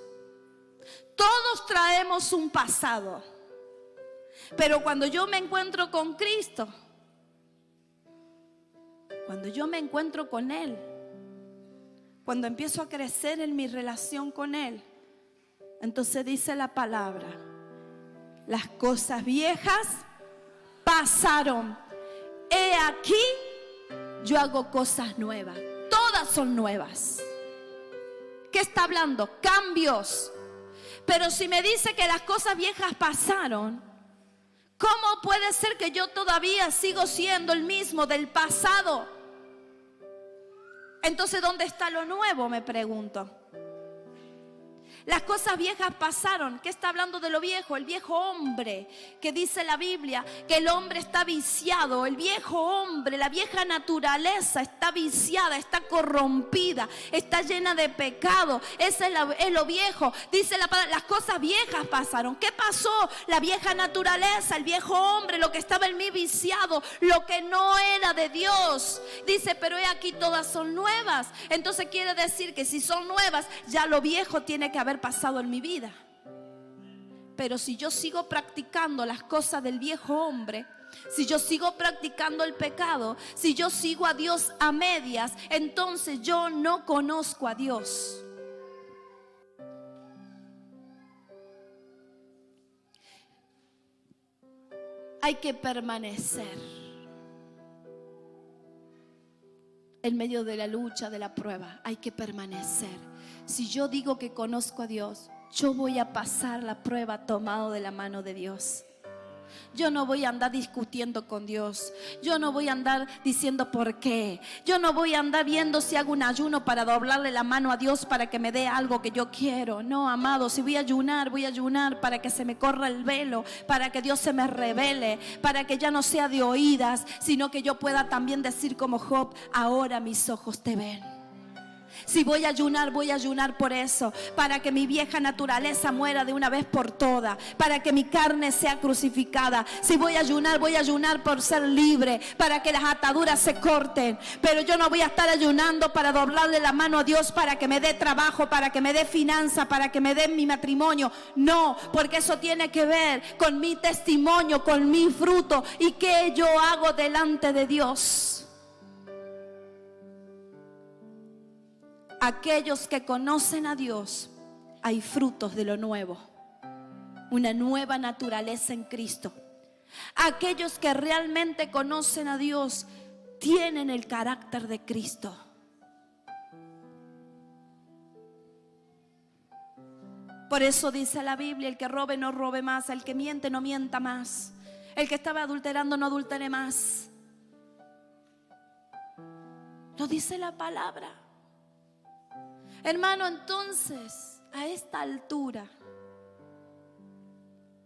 Todos traemos un pasado, pero cuando yo me encuentro con Cristo, cuando yo me encuentro con Él, cuando empiezo a crecer en mi relación con Él, entonces dice la palabra: las cosas viejas pasaron. He aquí, yo hago cosas nuevas. Todas son nuevas. ¿Qué está hablando? Cambios. Pero si me dice que las cosas viejas pasaron, ¿cómo puede ser que yo todavía sigo siendo el mismo del pasado? Entonces, ¿dónde está lo nuevo? Me pregunto. Las cosas viejas pasaron. ¿Qué está hablando de lo viejo? El viejo hombre, que dice la Biblia que el hombre está viciado. El viejo hombre, la vieja naturaleza está viciada, está corrompida, está llena de pecado. Ese es lo viejo. Dice la palabra, las cosas viejas pasaron. ¿Qué pasó? La vieja naturaleza, el viejo hombre, lo que estaba en mí viciado, lo que no era de Dios. Dice, pero he aquí todas son nuevas. Entonces quiere decir que si son nuevas, ya lo viejo tiene que haber pasado en mi vida. Pero si yo sigo practicando las cosas del viejo hombre, si yo sigo practicando el pecado, si yo sigo a Dios a medias, entonces yo no conozco a Dios. Hay que permanecer en medio de la lucha, de la prueba. Hay que permanecer. Si yo digo que conozco a Dios, yo voy a pasar la prueba tomado de la mano de Dios. Yo no voy a andar discutiendo con Dios. Yo no voy a andar diciendo por qué. Yo no voy a andar viendo si hago un ayuno para doblarle la mano a Dios para que me dé algo que yo quiero. No, amado, si voy a ayunar para que se me corra el velo, para que Dios se me revele, para que ya no sea de oídas, sino que yo pueda también decir como Job: ahora mis ojos te ven. Si voy a ayunar por eso, para que mi vieja naturaleza muera de una vez por todas, para que mi carne sea crucificada. Si voy a ayunar por ser libre, para que las ataduras se corten. Pero yo no voy a estar ayunando para doblarle la mano a Dios para que me dé trabajo, para que me dé finanza, para que me dé mi matrimonio. No, porque eso tiene que ver con mi testimonio, con mi fruto y qué yo hago delante de Dios. Aquellos que conocen a Dios, hay frutos de lo nuevo, una nueva naturaleza en Cristo. Aquellos que realmente conocen a Dios tienen el carácter de Cristo. Por eso dice la Biblia: el que robe no robe más, el que miente no mienta más, el que estaba adulterando no adultere más. Lo dice la palabra. Hermano, entonces, a esta altura,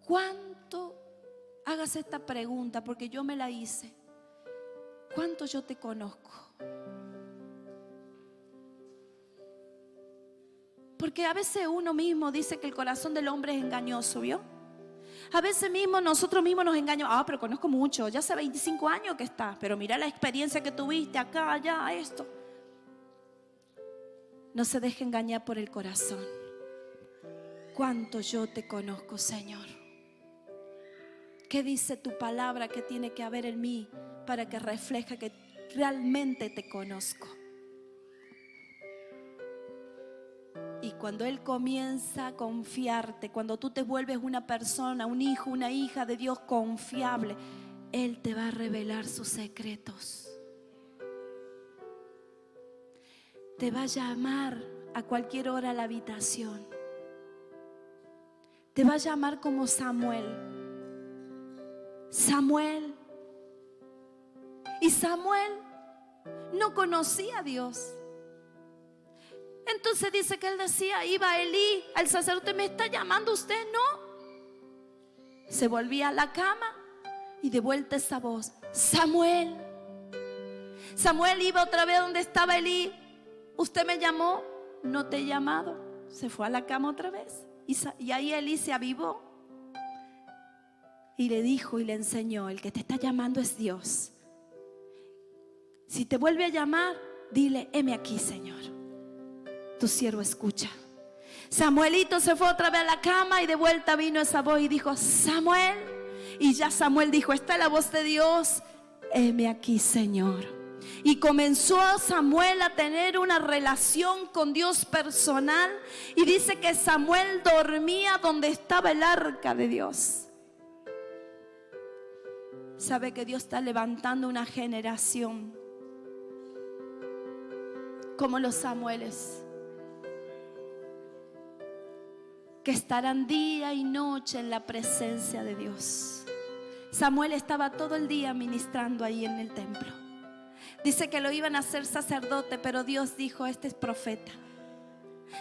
¿cuánto? Hagas esta pregunta porque yo me la hice. ¿Cuánto yo te conozco? Porque a veces uno mismo dice que el corazón del hombre es engañoso, ¿vio? A veces nosotros mismos nos engañamos. Pero conozco mucho, ya hace 25 años que está, pero mira la experiencia que tuviste acá, allá, esto. No se deje engañar por el corazón. ¿Cuánto yo te conozco, Señor? ¿Qué dice tu palabra que tiene que haber en mí para que refleje que realmente te conozco? Y cuando Él comienza a confiarte, cuando tú te vuelves una persona, un hijo, una hija de Dios confiable, Él te va a revelar sus secretos. Te va a llamar a cualquier hora a la habitación. Te va a llamar como Samuel. Samuel. Y Samuel no conocía a Dios. Entonces dice que él decía, iba Elí al sacerdote: ¿me está llamando usted? No. Se volvía a la cama y de vuelta esa voz: Samuel. Samuel iba otra vez donde estaba Elí: ¿usted me llamó? No te he llamado. Se fue a la cama otra vez. Y ahí Elí se avivó y le dijo y le enseñó: el que te está llamando es Dios. Si te vuelve a llamar, dile: heme aquí, Señor, tu siervo escucha. Samuelito se fue otra vez a la cama y de vuelta vino esa voz y dijo: Samuel. Y ya Samuel dijo: está la voz de Dios, heme aquí, Señor. Y comenzó Samuel a tener una relación con Dios personal. Y dice que Samuel dormía donde estaba el arca de Dios. Sabe que Dios está levantando una generación como los Samueles, que estarán día y noche en la presencia de Dios. Samuel estaba todo el día ministrando ahí en el templo. Dice que lo iban a hacer sacerdote, pero Dios dijo: este es profeta.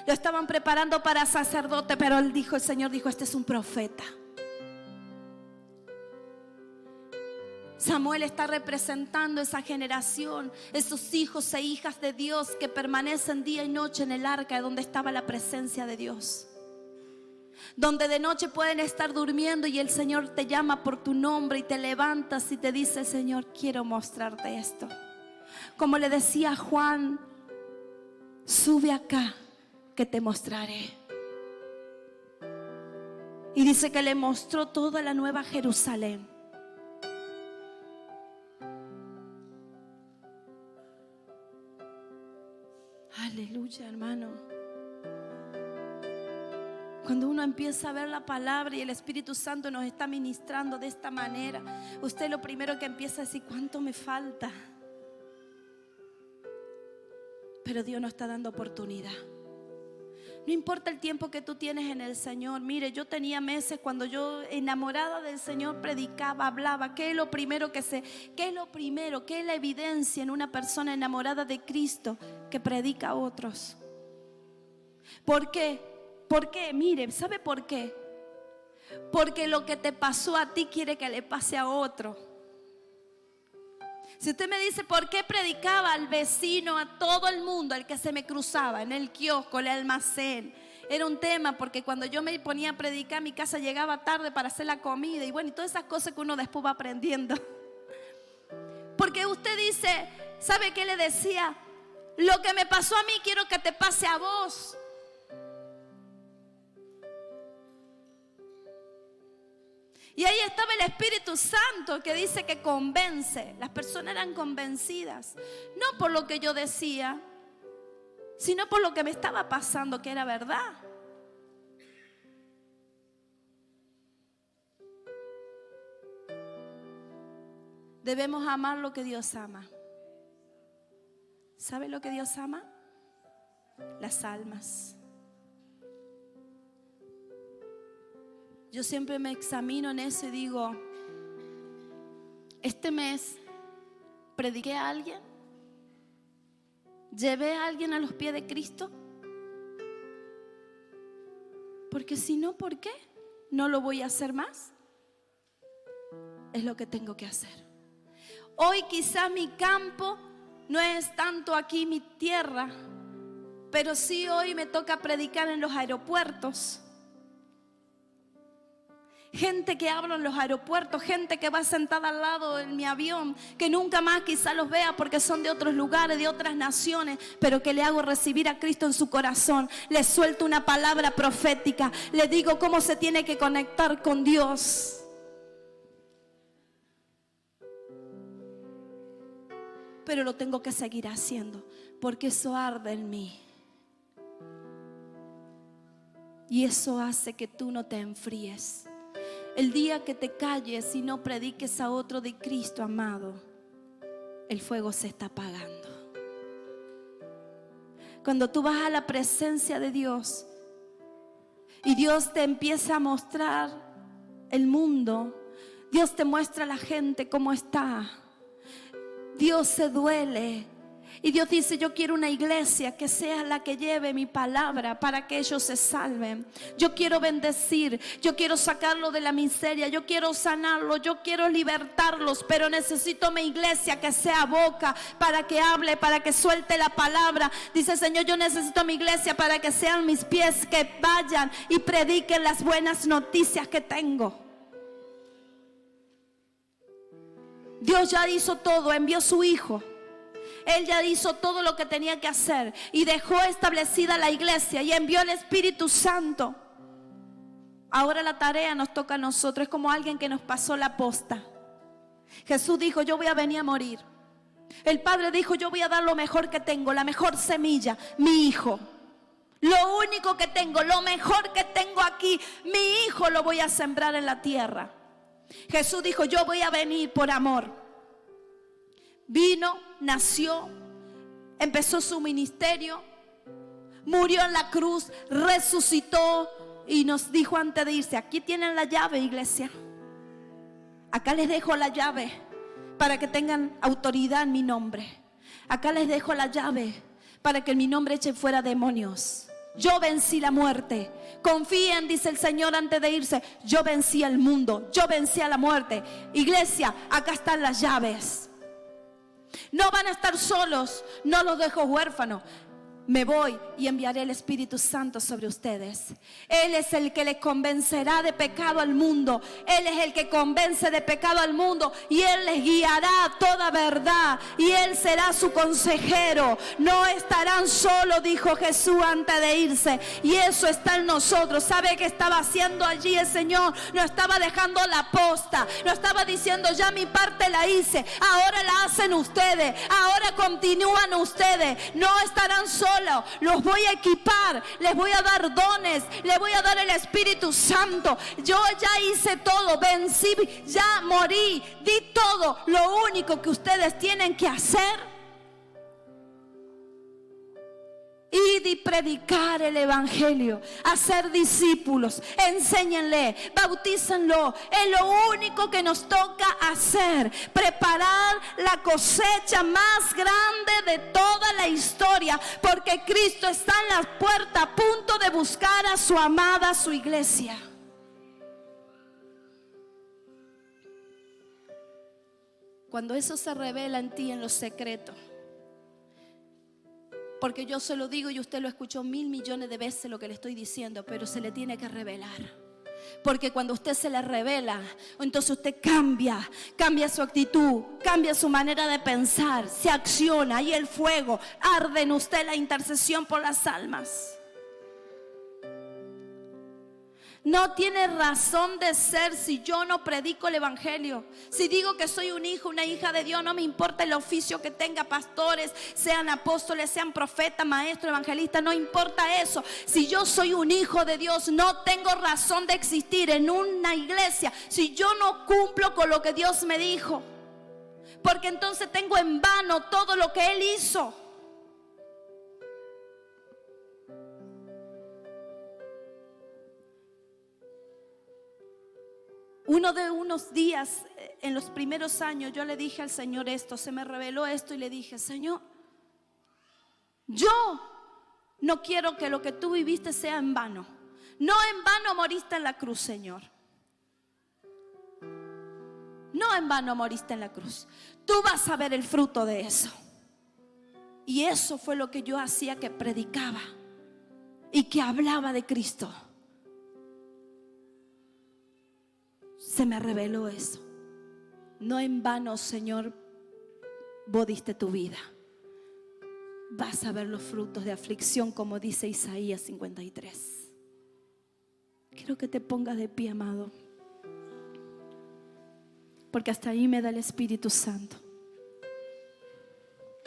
Lo estaban preparando para sacerdote, pero el Señor dijo: este es un profeta. Samuel está representando esa generación, esos hijos e hijas de Dios que permanecen día y noche en el arca donde estaba la presencia de Dios. Donde de noche pueden estar durmiendo y el Señor te llama por tu nombre y te levantas y te dice: Señor, quiero mostrarte esto. Como le decía a Juan: sube acá que te mostraré. Y dice que le mostró toda la nueva Jerusalén. Aleluya, hermano. Cuando uno empieza a ver la palabra y el Espíritu Santo nos está ministrando de esta manera, usted lo primero que empieza a decir: ¿cuánto me falta? Pero Dios nos está dando oportunidad. No importa el tiempo que tú tienes en el Señor. Mire, yo tenía meses cuando yo, enamorada del Señor, predicaba, hablaba. ¿Qué es lo primero qué es la evidencia en una persona enamorada de Cristo? Que predica a otros. ¿Por qué? ¿Por qué? Mire, ¿sabe por qué? Porque lo que te pasó a ti quiere que le pase a otro. Si usted me dice por qué predicaba al vecino, a todo el mundo, al que se me cruzaba, en el kiosco, el almacén, era un tema, porque cuando yo me ponía a predicar, mi casa llegaba tarde para hacer la comida y bueno, y todas esas cosas que uno después va aprendiendo. Porque usted dice, ¿sabe qué le decía? Lo que me pasó a mí quiero que te pase a vos. Y ahí estaba el Espíritu Santo que dice que convence. Las personas eran convencidas, no por lo que yo decía, sino por lo que me estaba pasando, que era verdad. Debemos amar lo que Dios ama. ¿Sabe lo que Dios ama? Las almas. Yo siempre me examino en eso y digo, este mes prediqué a alguien, llevé a alguien a los pies de Cristo. Porque si no, ¿por qué? ¿No lo voy a hacer más? Es lo que tengo que hacer. Hoy quizá mi campo no es tanto aquí mi tierra, pero sí hoy me toca predicar en los aeropuertos. Gente que habla en los aeropuertos, gente que va sentada al lado de mi avión, que nunca más quizá los vea porque son de otros lugares, de otras naciones, pero que le hago recibir a Cristo en su corazón. Le suelto una palabra profética, le digo cómo se tiene que conectar con Dios. Pero lo tengo que seguir haciendo porque eso arde en mí. Y eso hace que tú no te enfríes. El día que te calles y no prediques a otro de Cristo, amado, el fuego se está apagando. Cuando tú vas a la presencia de Dios y Dios te empieza a mostrar el mundo, Dios te muestra a la gente cómo está, Dios se duele. Y Dios dice, yo quiero una iglesia que sea la que lleve mi palabra para que ellos se salven. Yo quiero bendecir, yo quiero sacarlo de la miseria, yo quiero sanarlo, yo quiero libertarlos, pero necesito mi iglesia que sea boca para que hable, para que suelte la palabra. Dice el Señor, yo necesito mi iglesia para que sean mis pies que vayan y prediquen las buenas noticias que tengo. Dios ya hizo todo, envió su Hijo. Él ya hizo todo lo que tenía que hacer y dejó establecida la iglesia y envió el Espíritu Santo. Ahora la tarea nos toca a nosotros. Es como alguien que nos pasó la posta. Jesús dijo, yo voy a venir a morir. El Padre dijo, yo voy a dar lo mejor que tengo, la mejor semilla, mi Hijo. Lo único que tengo, lo mejor que tengo aquí, mi Hijo lo voy a sembrar en la tierra. Jesús dijo, yo voy a venir por amor. Vino, nació, empezó su ministerio, murió en la cruz, resucitó y nos dijo antes de irse, aquí tienen la llave, iglesia. Acá les dejo la llave para que tengan autoridad en mi nombre. Acá les dejo la llave para que en mi nombre echen fuera demonios. Yo vencí la muerte. Confíen, dice el Señor antes de irse. Yo vencí al mundo, yo vencí a la muerte. Iglesia, acá están las llaves. No van a estar solos, no los dejo huérfanos. Me voy y enviaré el Espíritu Santo sobre ustedes. Él es el que les convencerá de pecado al mundo. Él es el que convence de pecado al mundo. Y Él les guiará a toda verdad. Y Él será su consejero. No estarán solos, dijo Jesús antes de irse. Y eso está en nosotros. ¿Sabe qué estaba haciendo allí el Señor? No estaba dejando la posta. No estaba diciendo, ya mi parte la hice. Ahora la hacen ustedes. Ahora continúan ustedes. No estarán solos. Los voy a equipar, les voy a dar dones, les voy a dar el Espíritu Santo. Yo ya hice todo, vencí, ya morí, di todo. Lo único que ustedes tienen que hacer, id id y predicar el evangelio, hacer discípulos, enséñenle, bautícenlo. Es lo único que nos toca hacer, preparar la cosecha más grande de toda la historia, porque Cristo está en la puerta a punto de buscar a su amada, a su iglesia. Cuando eso se revela en ti en lo secreto, porque yo se lo digo y usted lo escuchó 1.000 millones de veces lo que le estoy diciendo, pero se le tiene que revelar. Porque cuando usted se le revela, entonces usted cambia su actitud, cambia su manera de pensar, se acciona y el fuego arde en usted, la intercesión por las almas. No tiene razón de ser si yo no predico el evangelio. Si digo que soy un hijo, una hija de Dios, no me importa el oficio que tenga, pastores, sean apóstoles, sean profetas, maestros, evangelistas, no importa eso. Si yo soy un hijo de Dios, no tengo razón de existir en una iglesia si yo no cumplo con lo que Dios me dijo, porque entonces tengo en vano todo lo que Él hizo. Unos días, en los primeros años, yo le dije al Señor esto, se me reveló esto y le dije: Señor, yo no quiero que lo que tú viviste sea en vano. No en vano moriste en la cruz, Señor. No en vano moriste en la cruz. Tú vas a ver el fruto de eso. Y eso fue lo que yo hacía, que predicaba y que hablaba de Cristo. Se me reveló eso. No en vano, Señor, vos diste tu vida. Vas a ver los frutos de aflicción, como dice Isaías 53. Quiero que te pongas de pie, amado, porque hasta ahí me da el Espíritu Santo.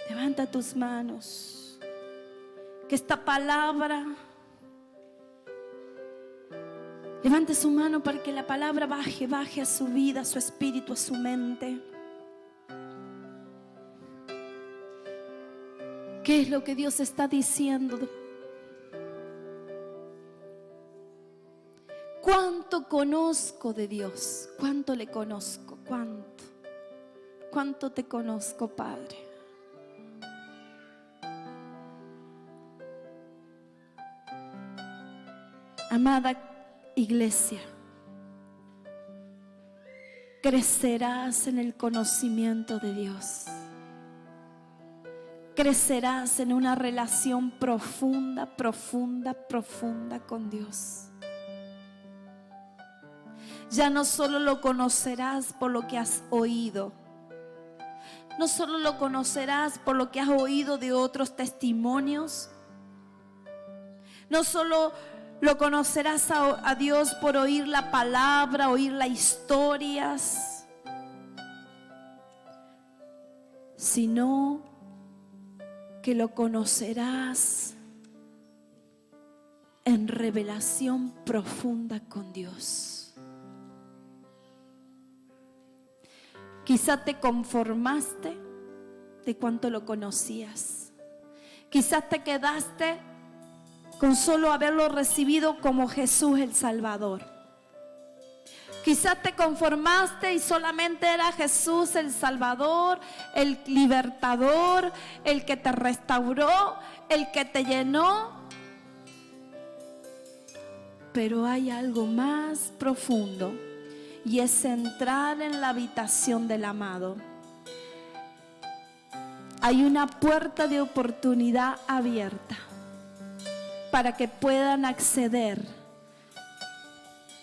Levanta tus manos, que esta palabra, levante su mano para que la palabra baje a su vida, a su espíritu, a su mente. ¿Qué es lo que Dios está diciendo? ¿Cuánto conozco de Dios? ¿Cuánto le conozco? ¿Cuánto te conozco, Padre? Amada iglesia, crecerás en el conocimiento de Dios. Crecerás en una relación profunda con Dios. Ya no solo lo conocerás por lo que has oído, no solo lo conocerás por lo que has oído de otros testimonios, no solo lo conocerás a Dios por oír la palabra, oír las historias, sino que lo conocerás en revelación profunda con Dios. Quizá te conformaste de cuánto lo conocías. Quizás te quedaste con solo haberlo recibido como Jesús el Salvador. Quizás te conformaste y solamente era Jesús el Salvador, el libertador, el que te restauró, el que te llenó. Pero hay algo más profundo, y es entrar en la habitación del amado. Hay una puerta de oportunidad abierta para que puedan acceder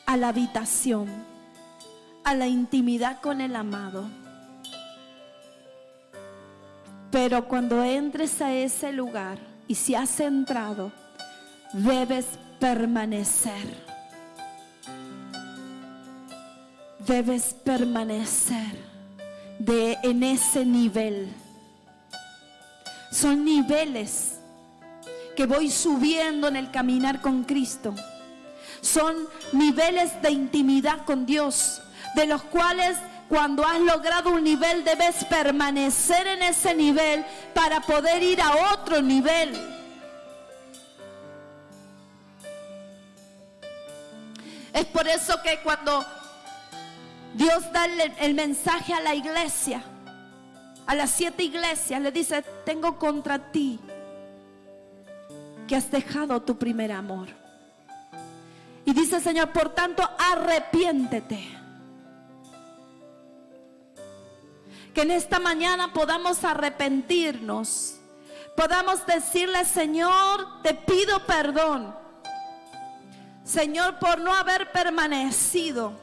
a la habitación, a la intimidad con el amado. Pero cuando entres a ese lugar, y si has entrado, debes permanecer. Debes permanecer en ese nivel. Son niveles que voy subiendo en el caminar con Cristo. Son niveles de intimidad con Dios, de los cuales cuando has logrado un nivel debes permanecer en ese nivel para poder ir a otro nivel. Es por eso que cuando Dios da el mensaje a la iglesia, a las 7 iglesias, le dice: tengo contra ti que has dejado tu primer amor. Y dice el Señor: por tanto, arrepiéntete. Que en esta mañana podamos arrepentirnos, podamos decirle: Señor, te pido perdón, Señor, por no haber permanecido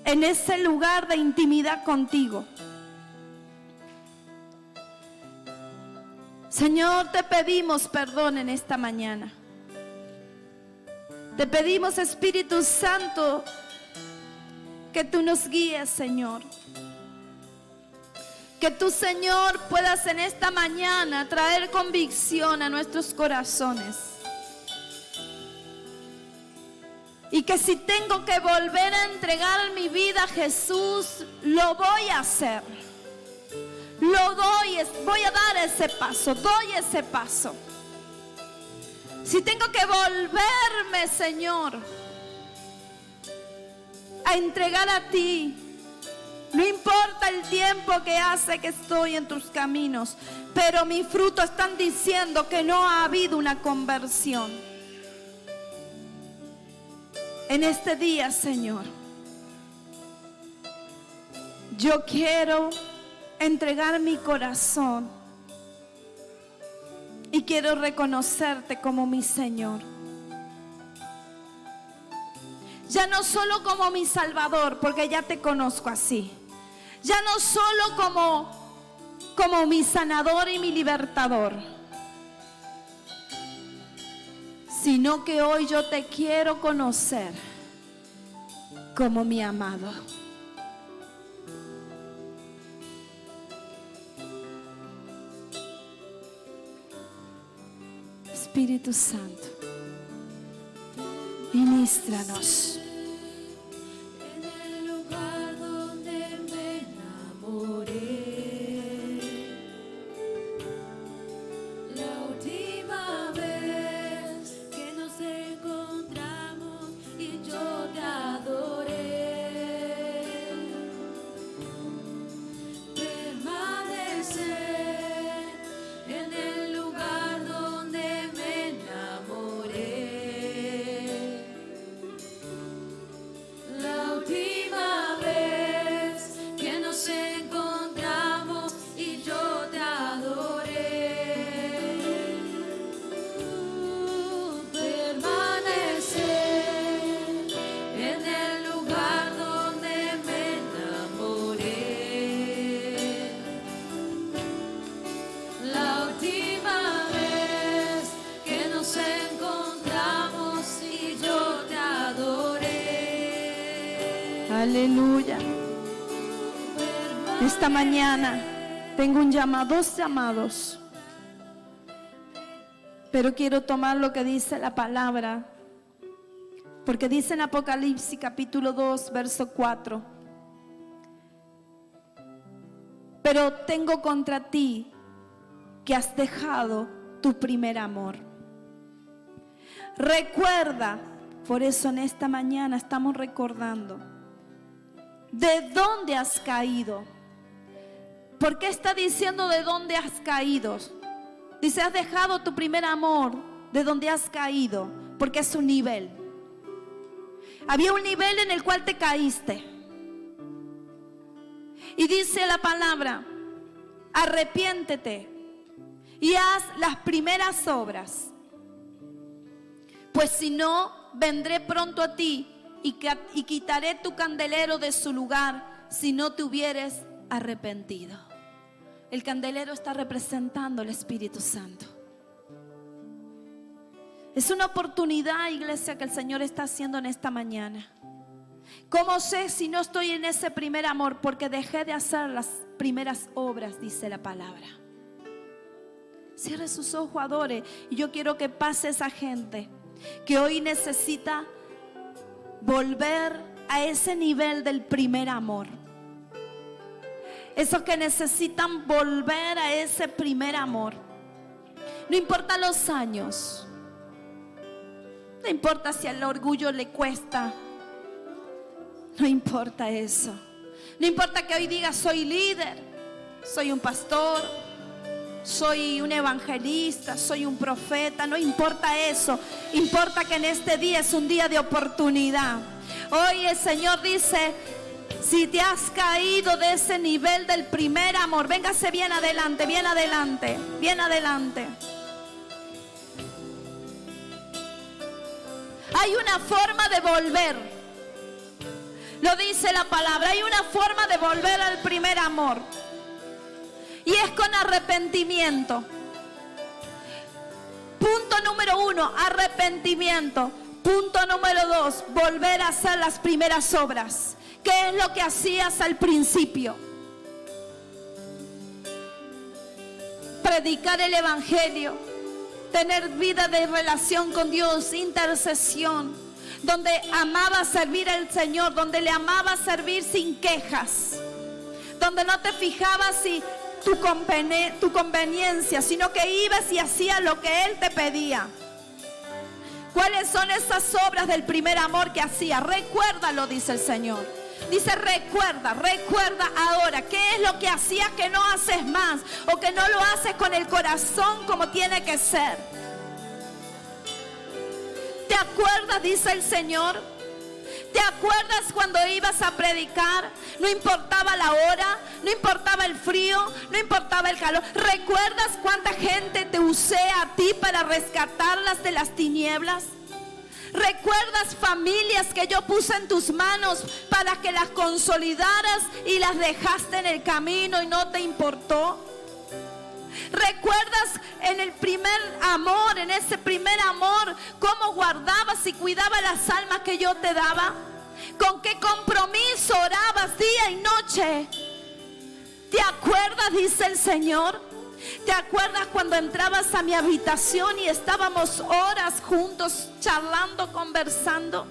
en ese lugar de intimidad contigo. Señor, te pedimos perdón en esta mañana. Te pedimos, Espíritu Santo, que tú nos guíes, Señor. Que tú, Señor, puedas en esta mañana traer convicción a nuestros corazones. Y que si tengo que volver a entregar mi vida a Jesús, lo voy a hacer. Voy a dar ese paso, doy ese paso. Si tengo que volverme, Señor, a entregar a ti, no importa el tiempo que hace que estoy en tus caminos, pero mis frutos están diciendo que no ha habido una conversión. En este día, Señor, yo quiero entregar mi corazón y quiero reconocerte como mi Señor. Ya no solo como mi Salvador, porque ya te conozco así. Ya no solo como mi sanador y mi libertador, sino que hoy yo te quiero conocer como mi amado. Espíritu Santo, ministranos. En el lugar donde me enamoré, la última vez que nos encontramos y yo te adoré, permanecer en el lugar donde me enamoré. La última vez que nos encontramos y yo te adoré, permanecer en el lugar donde me enamoré. La última vez que nos encontramos y yo te adoré. Aleluya. Esta mañana tengo dos llamados, pero quiero tomar lo que dice la palabra, porque dice en Apocalipsis capítulo 2 verso 4: pero tengo contra ti que has dejado tu primer amor. Recuerda, por eso en esta mañana estamos recordando de dónde has caído. ¿Por qué está diciendo de dónde has caído? Dice: has dejado tu primer amor. ¿De dónde has caído? Porque es un nivel. Había un nivel en el cual te caíste. Y dice la palabra: arrepiéntete y haz las primeras obras, pues si no, vendré pronto a ti y quitaré tu candelero de su lugar si no te hubieres arrepentido. El candelero está representando el Espíritu Santo. Es una oportunidad, iglesia, que el Señor está haciendo en esta mañana. ¿Cómo sé si no estoy en ese primer amor? Porque dejé de hacer las primeras obras, dice la palabra. Cierre sus ojos, adore. Y yo quiero que pase esa gente que hoy necesita volver a ese nivel del primer amor. Esos que necesitan volver a ese primer amor. No importa los años. No importa si el orgullo le cuesta. No importa eso. No importa que hoy diga soy líder, soy un pastor, soy un evangelista, soy un profeta. No importa eso. Importa que en este día es un día de oportunidad. Hoy el Señor dice: si te has caído de ese nivel del primer amor, véngase bien adelante, bien adelante, bien adelante. Hay una forma de volver. Lo dice la palabra. Hay una forma de volver al primer amor. Y es con arrepentimiento. Punto número 1, arrepentimiento. Punto número 2, volver a hacer las primeras obras. ¿Qué es lo que hacías al principio? Predicar el evangelio, tener vida de relación con Dios, intercesión, donde amabas servir al Señor, donde le amabas servir sin quejas, donde no te fijabas si tu conveniencia, sino que ibas y hacías lo que Él te pedía. ¿Cuáles son esas obras del primer amor que hacías? Recuérdalo, dice el Señor. Dice: recuerda ahora qué es lo que hacías que no haces más, o que no lo haces con el corazón como tiene que ser. ¿Te acuerdas? Dice el Señor. ¿Te acuerdas cuando ibas a predicar? No importaba la hora, no importaba el frío, no importaba el calor. ¿Recuerdas cuánta gente te usé a ti para rescatarlas de las tinieblas? ¿Recuerdas familias que yo puse en tus manos para que las consolidaras y las dejaste en el camino y no te importó? ¿Recuerdas en el primer amor, en ese primer amor, cómo guardabas y cuidabas las almas que yo te daba? ¿Con qué compromiso orabas día y noche? ¿Te acuerdas? Dice el Señor. ¿Te acuerdas cuando entrabas a mi habitación y estábamos horas juntos charlando, conversando?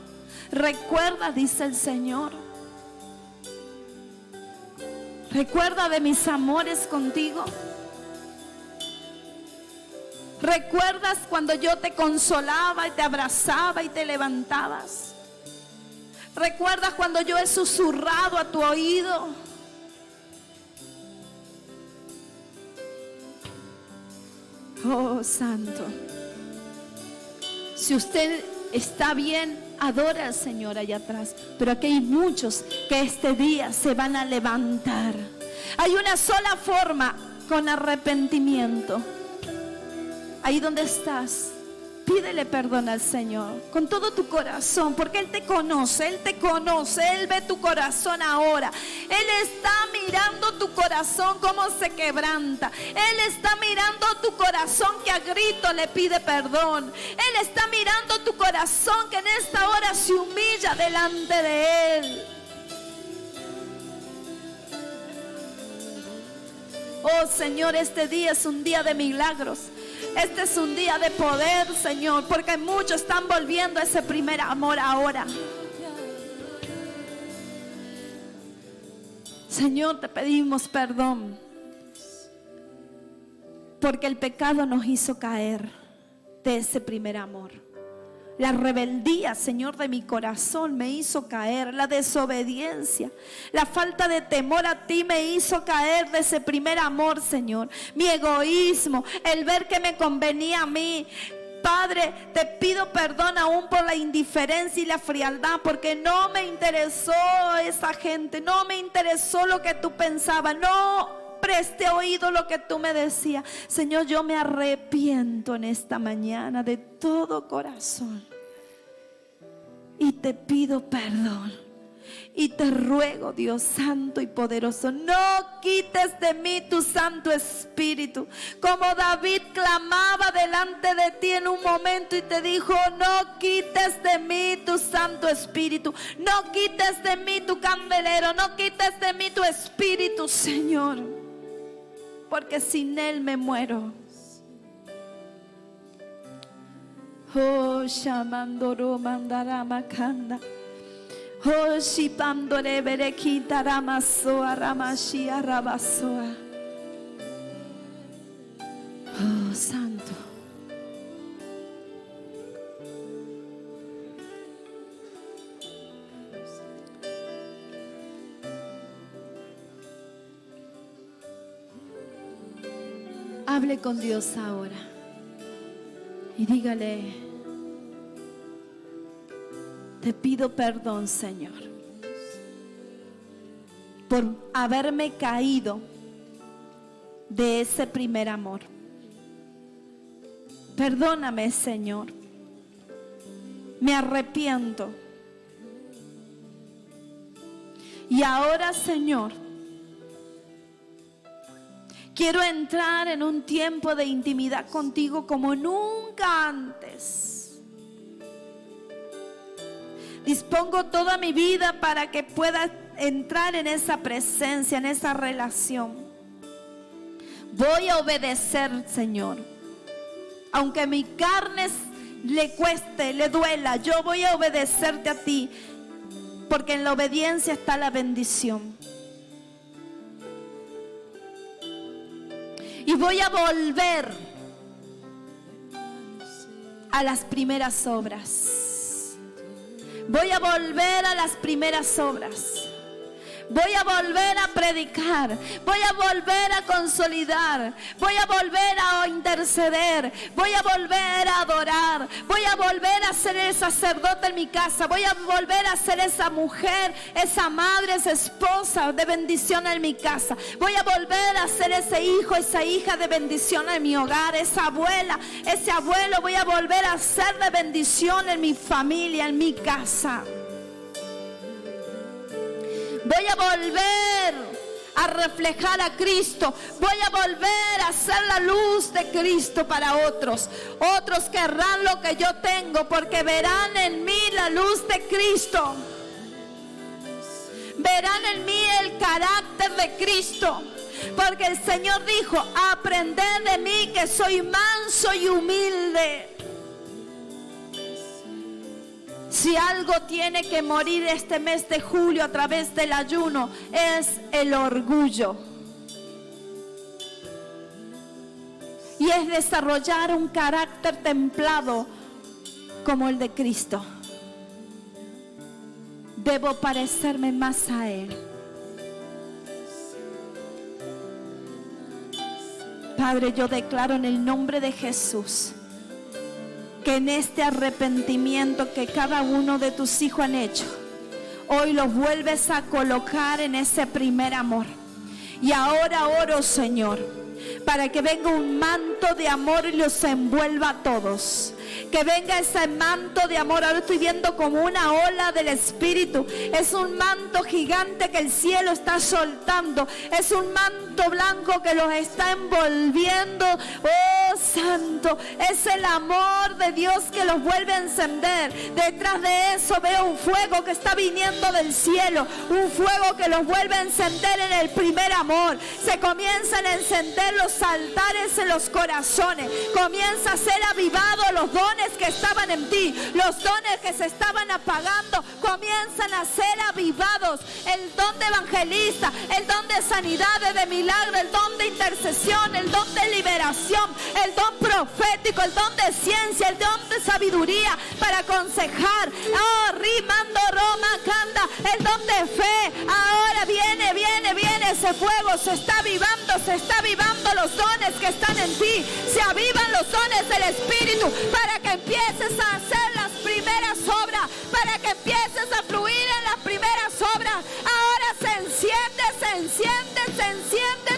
Recuerda, dice el Señor. Recuerda de mis amores contigo. ¿Recuerdas cuando yo te consolaba y te abrazaba y te levantabas? ¿Recuerdas cuando yo he susurrado a tu oído? Oh, Santo. Si usted está bien, adora al Señor allá atrás. Pero aquí hay muchos que este día se van a levantar. Hay una sola forma: con arrepentimiento. Ahí donde estás, pídele perdón al Señor con todo tu corazón, porque Él te conoce, Él ve tu corazón ahora. Él está mirando tu corazón cómo se quebranta. Él está mirando tu corazón que a grito le pide perdón. Él está mirando tu corazón que en esta hora se humilla delante de Él. Oh Señor, este día es un día de milagros. Este es un día de poder, Señor, porque muchos están volviendo a ese primer amor ahora. Señor, te pedimos perdón, porque el pecado nos hizo caer de ese primer amor. La rebeldía, Señor, de mi corazón me hizo caer. La desobediencia, la falta de temor a ti me hizo caer de ese primer amor, Señor. Mi egoísmo, el ver que me convenía a mí. Padre, te pido perdón aún por la indiferencia y la frialdad, porque no me interesó esa gente, no me interesó lo que tú pensabas, no presté oído lo que tú me decías. Señor, yo me arrepiento en esta mañana de todo corazón y te pido perdón y te ruego, Dios santo y poderoso, no quites de mí tu Santo Espíritu, como David clamaba delante de ti en un momento y te dijo: no quites de mí tu Santo Espíritu, no quites de mí tu candelero, no quites de mí tu Espíritu, Señor, porque sin Él me muero. Oh, Shamandoro Mandarama Kanda. Oh, Shipandore Berekita Ramasoa Ramashia Rabasoa. Oh, Santo. Hable con Dios ahora y dígale: te pido perdón, Señor, por haberme caído de ese primer amor. Perdóname, Señor. Me arrepiento. Y ahora, Señor, quiero entrar en un tiempo de intimidad contigo como nunca antes. Dispongo toda mi vida para que pueda entrar en esa presencia, en esa relación. Voy a obedecer, Señor. Aunque mi carne le cueste, le duela, yo voy a obedecerte a ti, porque en la obediencia está la bendición. Y voy a volver a las primeras obras. Voy a volver a las primeras obras. Voy a volver a predicar. Voy a volver a consolidar. Voy a volver a interceder. Voy a volver a adorar. Voy a volver a ser el sacerdote en mi casa. Voy a volver a ser esa mujer, esa madre, esa esposa de bendición en mi casa. Voy a volver a ser ese hijo, esa hija de bendición en mi hogar. Esa abuela, ese abuelo. Voy a volver a ser de bendición en mi familia, en mi casa. Voy a volver a reflejar a Cristo. Voy a volver a ser la luz de Cristo para otros. Otros querrán lo que yo tengo, porque verán en mí la luz de Cristo. Verán en mí el carácter de Cristo. Porque el Señor dijo: aprended de mí, que soy manso y humilde. Si algo tiene que morir este mes de julio a través del ayuno, es el orgullo. Y es desarrollar un carácter templado como el de Cristo. Debo parecerme más a Él. Padre, yo declaro en el nombre de Jesús que en este arrepentimiento que cada uno de tus hijos han hecho, hoy los vuelves a colocar en ese primer amor. Y ahora oro, Señor, para que venga un manto de amor y los envuelva a todos. Que venga ese manto de amor. Ahora estoy viendo como una ola del Espíritu. Es un manto gigante que el cielo está soltando. Es un manto blanco que los está envolviendo. Oh, Santo, es el amor de Dios que los vuelve a encender. Detrás de eso veo un fuego que está viniendo del cielo. Un fuego que los vuelve a encender en el primer amor. Se comienzan a encender los altares en los corazones. Comienza a ser avivado los dones que estaban en ti. Los dones que se estaban apagando comienzan a ser avivados. El don de evangelista, el don de sanidades, de milagro, el don de intercesión, el don de liberación, el don profético, el don de ciencia, el don de sabiduría para aconsejar. Oh, rimando Roma canta, el don de fe. Ahora viene ese fuego. Se está avivando los dones que están en ti. Se avivan los dones del Espíritu para que empieces a hacer las primeras obras, para que empieces a fluir en las primeras obras. Ahora se enciende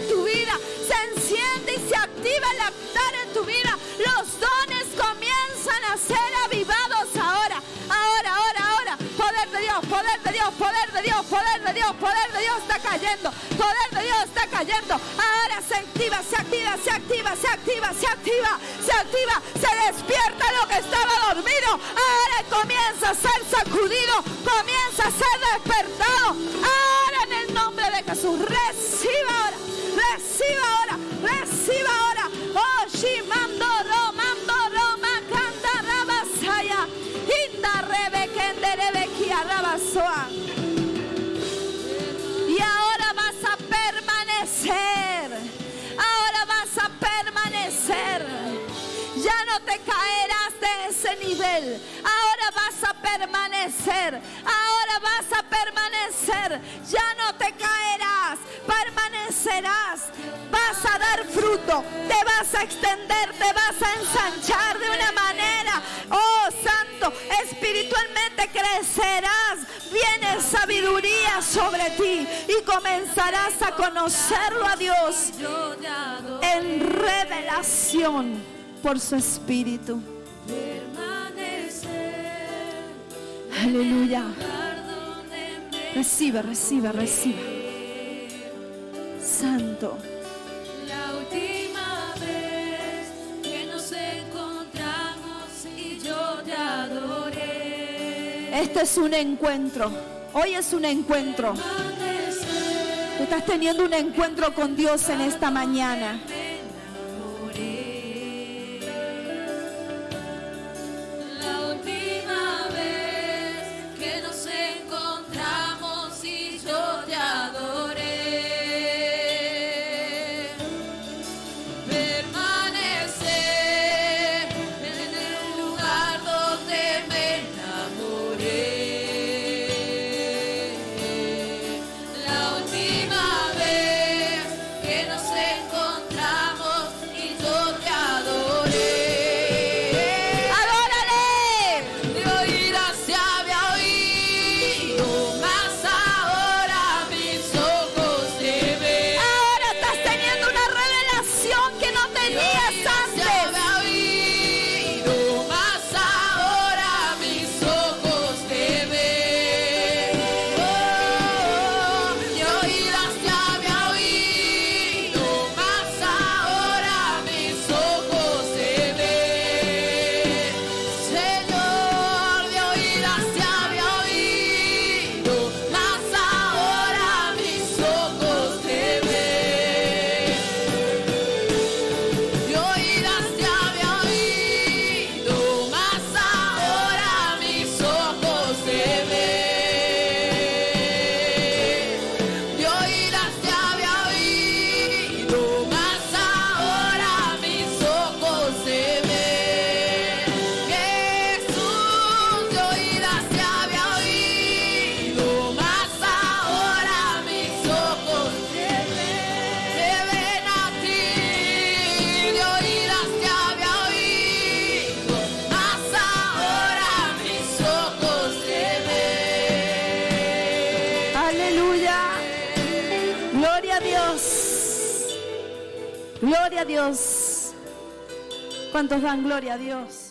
tu vida, se enciende y se activa el altar en tu vida. Los dones comienzan a ser avivados ahora. Poder de Dios, poder de Dios, poder de Dios, poder de Dios, poder de Dios está cayendo, poder de Dios está cayendo. Ahora se activa, se despierta lo que estaba dormido. Ahora comienza a ser sacudido, comienza a ser despertado. Ahora en el nombre de Jesús, reciba ahora. Oh, Shimando Roma, canta Rabasaya, Inda Rebekende Rebekia Rabasoa. Y ahora vas a permanecer. Ya no te caerás de ese nivel. Ahora vas a permanecer. permanecer, ya no te caerás, permanecerás, vas a dar fruto, te vas a extender, te vas a ensanchar de una manera, oh Santo, espiritualmente crecerás, viene sabiduría sobre ti y comenzarás a conocerlo a Dios en revelación por su Espíritu. Aleluya. Recibe, recibe, recibe. Santo. La última vez que nos encontramos y yo te adoré. Este es un encuentro. Hoy es un encuentro. Tú estás teniendo un encuentro con Dios en esta mañana. Gloria a Dios. ¿Cuántos dan gloria a Dios?